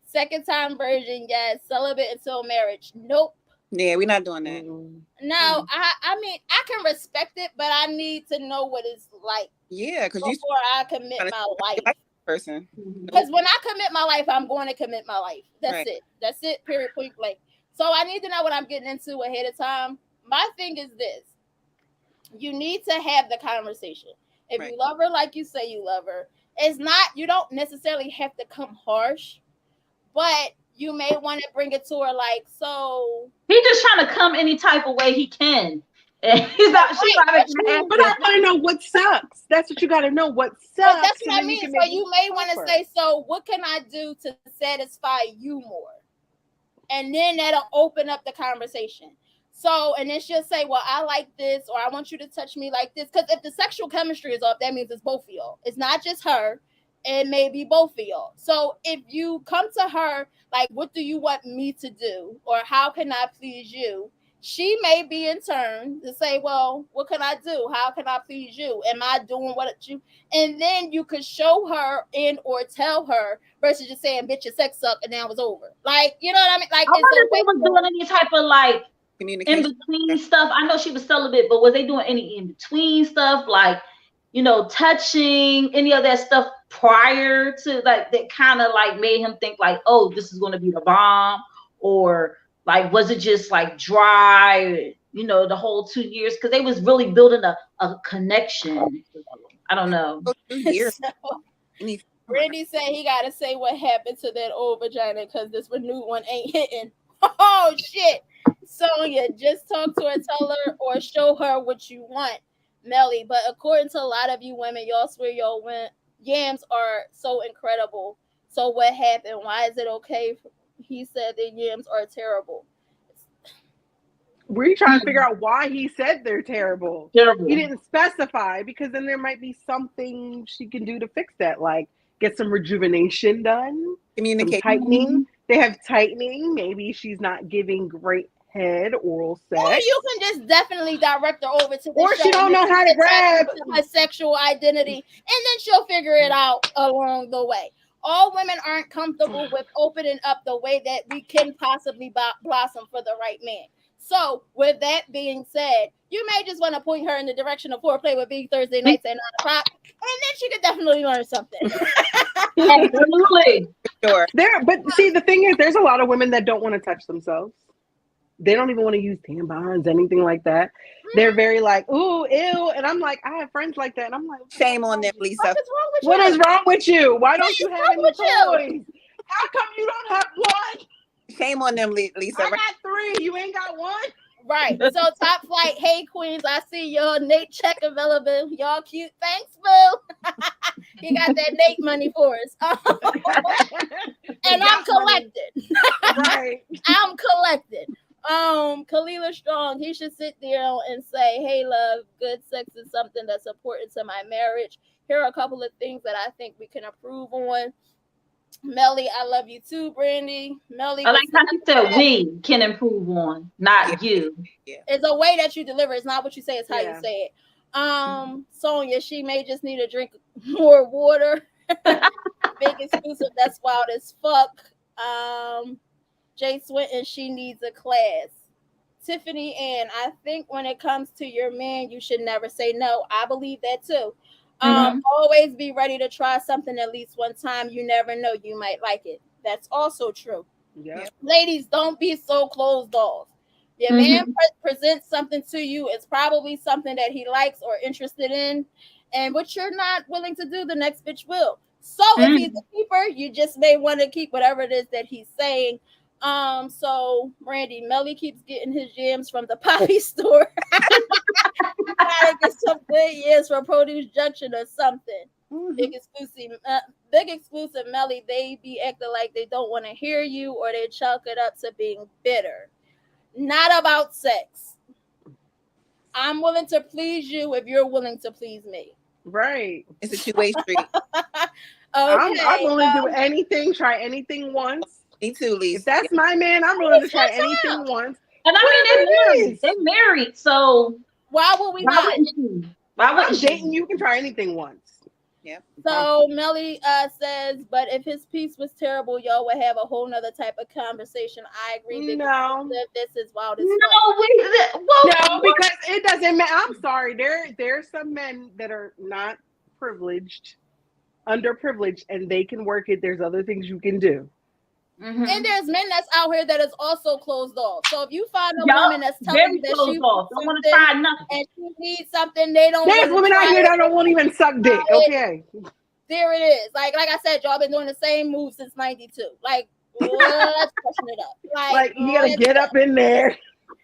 Second time virgin, yes. Celibate until marriage. Nope. Yeah, we're not doing that. No, I mean I can respect it, but I need to know what it's like. Yeah, because before you I commit my life. like person. Because when I commit my life, I'm going to commit my life. That's Right. it. That's it. Period. Point blank. So I need to know what I'm getting into ahead of time. My thing is this: you need to have the conversation. If Right. you love her like you say you love her, it's not. You don't necessarily have to come harsh, but you may want to bring it to her like, so. He's just trying to come any type of way he can. And he's not. She's not making it But I want to know what sucks. That's what you got to know. What sucks. But that's and what I then mean. can So make you may want to proper. say, so what can I do to satisfy you more? And then that'll open up the conversation. So, and then she'll say, well, I like this, or I want you to touch me like this. Because if the sexual chemistry is off, that means it's both of y'all. It's not just her. It may be both of y'all. So if you come to her, like, what do you want me to do? Or how can I please you? She may be in turn to say, well, what can I do? How can I please you? Am I doing what you? And then you could show her and or tell her versus just saying, bitch, your sex sucked and now it's over. Like, you know what I mean? Like, I wonder if they was doing any type of like in Communication. between stuff. I know she was celibate, but was they doing any in between stuff, like, you know, touching, any of that stuff prior to, like, that kind of like made him think like, oh, this is going to be the bomb? Or like, was it just like dry, you know, the whole 2 years? Because they was really building a connection. I don't know. Oh, 2 years. So, Randy said he got to say what happened to that old vagina because this renewed one ain't hitting. Oh, shit. Sonya, just talk to her, tell her, or show her what you want, Melly. But according to a lot of you women, y'all swear y'all yams are so incredible. So what happened? Why is it okay? He said the yams are terrible. We're trying to figure out why he said they're terrible. He didn't specify, because then there might be something she can do to fix that, like get some rejuvenation done, Communicate. tightening. They have tightening. Maybe she's not giving great head, oral sex. Or you can just definitely direct her over to the Or show she don't know how to grab her sexual identity, and then she'll figure it out along the way. All women aren't comfortable with opening up the way that we can possibly blossom for the right man. So, with that being said, you may just want to point her in the direction of Foreplay with Big Thursday nights at 9 o'clock, and then she could definitely learn something. Absolutely. Sure. But see, the thing is, there's a lot of women that don't want to touch themselves. They don't even want to use tampons, anything like that. They're very like, ooh, ew. And I'm like, I have friends like that. And I'm like, shame on them, Lisa. What is wrong with you? Why don't you have any toys? How come you don't have one? Shame on them, Lisa. I got 3. You ain't got one? Right. So Top Flight, hey Queens, I see y'all. Nate check available. Y'all cute. Thanks, Boo. He got that Nate money for us. And I'm collected. Right. I'm collected. Kalila Strong, he should sit there and say, hey love, good sex is something that's important to my marriage. Here are a couple of things that I think we can improve on. Melly, I love you too, Brandy. Melly, I like how you said we can improve on, not you. It's a way that you deliver. It's not what you say, it's how you say it. Sonia, she may just need to drink more water. Big exclusive. That's wild as fuck. Jay Swinton, she needs a class. Tiffany Ann, I think when it comes to your man, you should never say no. I believe that too. Always be ready to try something at least one time. You never know, you might like it. That's also true. Yep. Ladies, don't be so closed off. Your man presents something to you, it's probably something that he likes or interested in, and what you're not willing to do, the next bitch will. So if he's a keeper, you just may want to keep whatever it is that he's saying. So Randy, Melly keeps getting his jams from the poppy store. Gotta get some good years from Produce Junction or something. Big exclusive Melly, they be acting like they don't want to hear you, or they chalk it up to being bitter. Not about sex. I'm willing to please you if you're willing to please me. Right. It's a two-way street. Okay, I'm willing to do anything, try anything once. Me too, Lisa. If that's my man, I'm willing to try anything once. And I mean, they're married, so why would we not? Why I'm wouldn't dating, you can try anything once. Yep. So Melly says, but if his piece was terrible, y'all would have a whole nother type of conversation. I agree. No. This is wild as fuck. No, because it doesn't matter. I'm sorry. There's some men that are not privileged, underprivileged, and they can work it. There's other things you can do. And there's men that's out here that is also closed off. So if you find a woman that's telling you that she don't want to try nothing and she needs something, they don't. There's women out here that won't even suck dick. Okay. There it is. Like I said, y'all been doing the same move since '92. Like, let's freshen it up. Like you gotta get up in there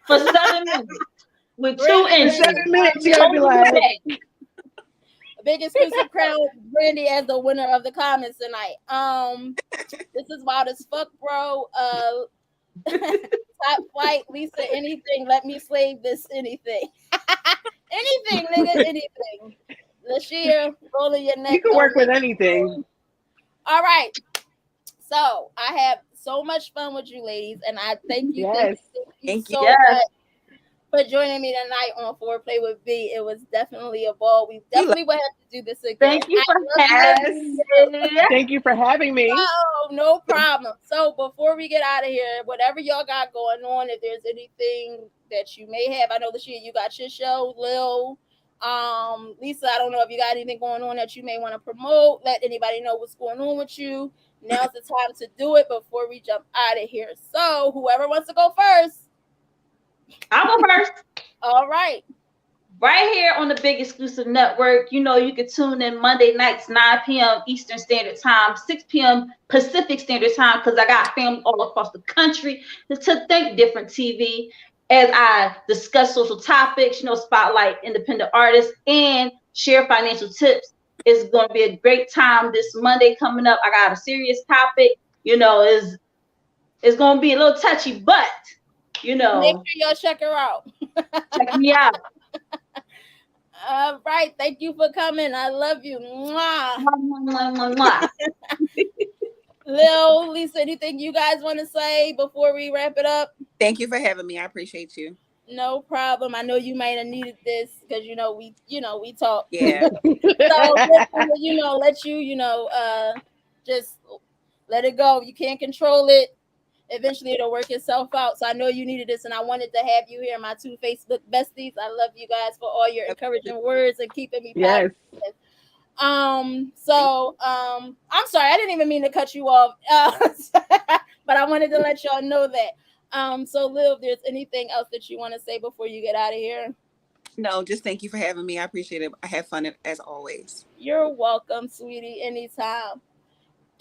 for 7 minutes with 2 inches. 7 minutes, you gotta be like. Big exclusive crown Brandy as the winner of the comments tonight. This is wild as fuck, bro. Top flight, Lisa, anything. Let me slave this anything. Anything, nigga, anything. Lashia, rolling your neck. You can work with anything. All right. So I have so much fun with you ladies, and I thank you. Yes. Thank you so much for joining me tonight on Foreplay with B. It was definitely a ball. We definitely will have to do this again. Thank you for having me. Thank you for having me. Oh, no problem. So before we get out of here, whatever y'all got going on, if there's anything that you may have, I know this year you got your show, Lil. Lisa, I don't know if you got anything going on that you may want to promote. Let anybody know what's going on with you. Now's the time to do it before we jump out of here. So whoever wants to go first. I'll go first. All right. Right here on the Big Exclusive Network. You know, you can tune in Monday nights, 9 p.m. Eastern Standard Time, 6 p.m. Pacific Standard Time, because I got family all across the country to Think Different TV as I discuss social topics, you know, spotlight independent artists, and share financial tips. It's going to be a great time this Monday coming up. I got a serious topic, you know, it's going to be a little touchy, but you know, make sure y'all check her out. Check me out. All right. Thank you for coming. I love you. Mwah. Mwah, mwah, mwah. Lil, Lisa, anything you guys want to say before we wrap it up? Thank you for having me. I appreciate you. No problem. I know you might have needed this because we talk. Yeah. So let you just let it go. You can't control it. Eventually it'll work itself out. So I know you needed this, and I wanted to have you here, my 2 Facebook besties. I love you guys for all your encouraging words and keeping me positive. I'm sorry, I didn't even mean to cut you off. But I wanted to let y'all know that. So Lil, if there's anything else that you want to say before you get out of here. No, just thank you for having me. I appreciate it. I have fun as always. You're welcome, sweetie, anytime.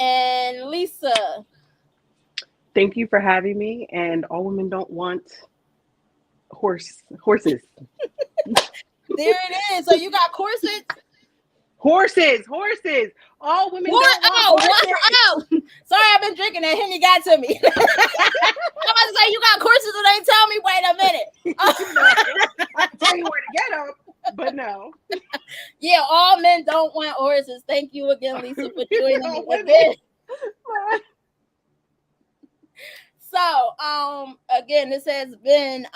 And Lisa. Thank you for having me. And all women don't want horses. There it is. So you got corsets? Horses. All women don't want horses. Oh, sorry, I've been drinking that Henny got to me. I'm about to say you got corsets and they tell me, wait a minute. I can tell you where to get them, but no. Yeah, all men don't want horses. Thank you again, Lisa, for joining me again. So, again, this has been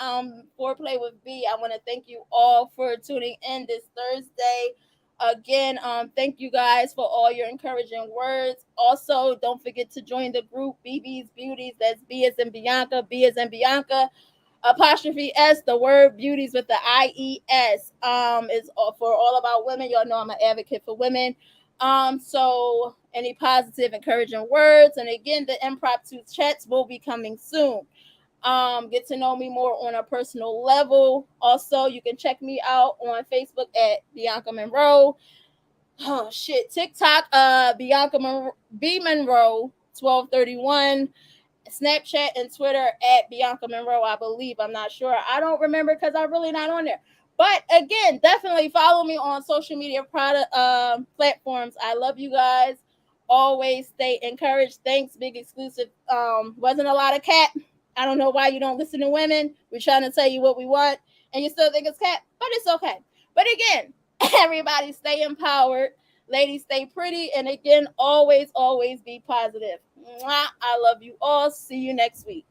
Foreplay with B. I want to thank you all for tuning in this Thursday. Again, thank you guys for all your encouraging words. Also, don't forget to join the group BB's Beauties. That's B as in Bianca, B as in Bianca, apostrophe S, the word beauties with the IES. Is for all about women. Y'all know I'm an advocate for women. So any positive, encouraging words, and again, the impromptu chats will be coming soon. Get to know me more on a personal level. Also, you can check me out on Facebook at Bianca Monroe. Oh shit, TikTok, B Monroe 1231. Snapchat and Twitter at Bianca Monroe, I believe. I'm not sure. I don't remember because I'm really not on there. But again, definitely follow me on social media platforms. I love you guys. Always stay encouraged. Thanks, big exclusive. Wasn't a lot of cat. I don't know why you don't listen to women. We're trying to tell you what we want, and you still think it's cat, but it's okay. But again, everybody stay empowered. Ladies, stay pretty. And again, always, always be positive. Mwah. I love you all. See you next week.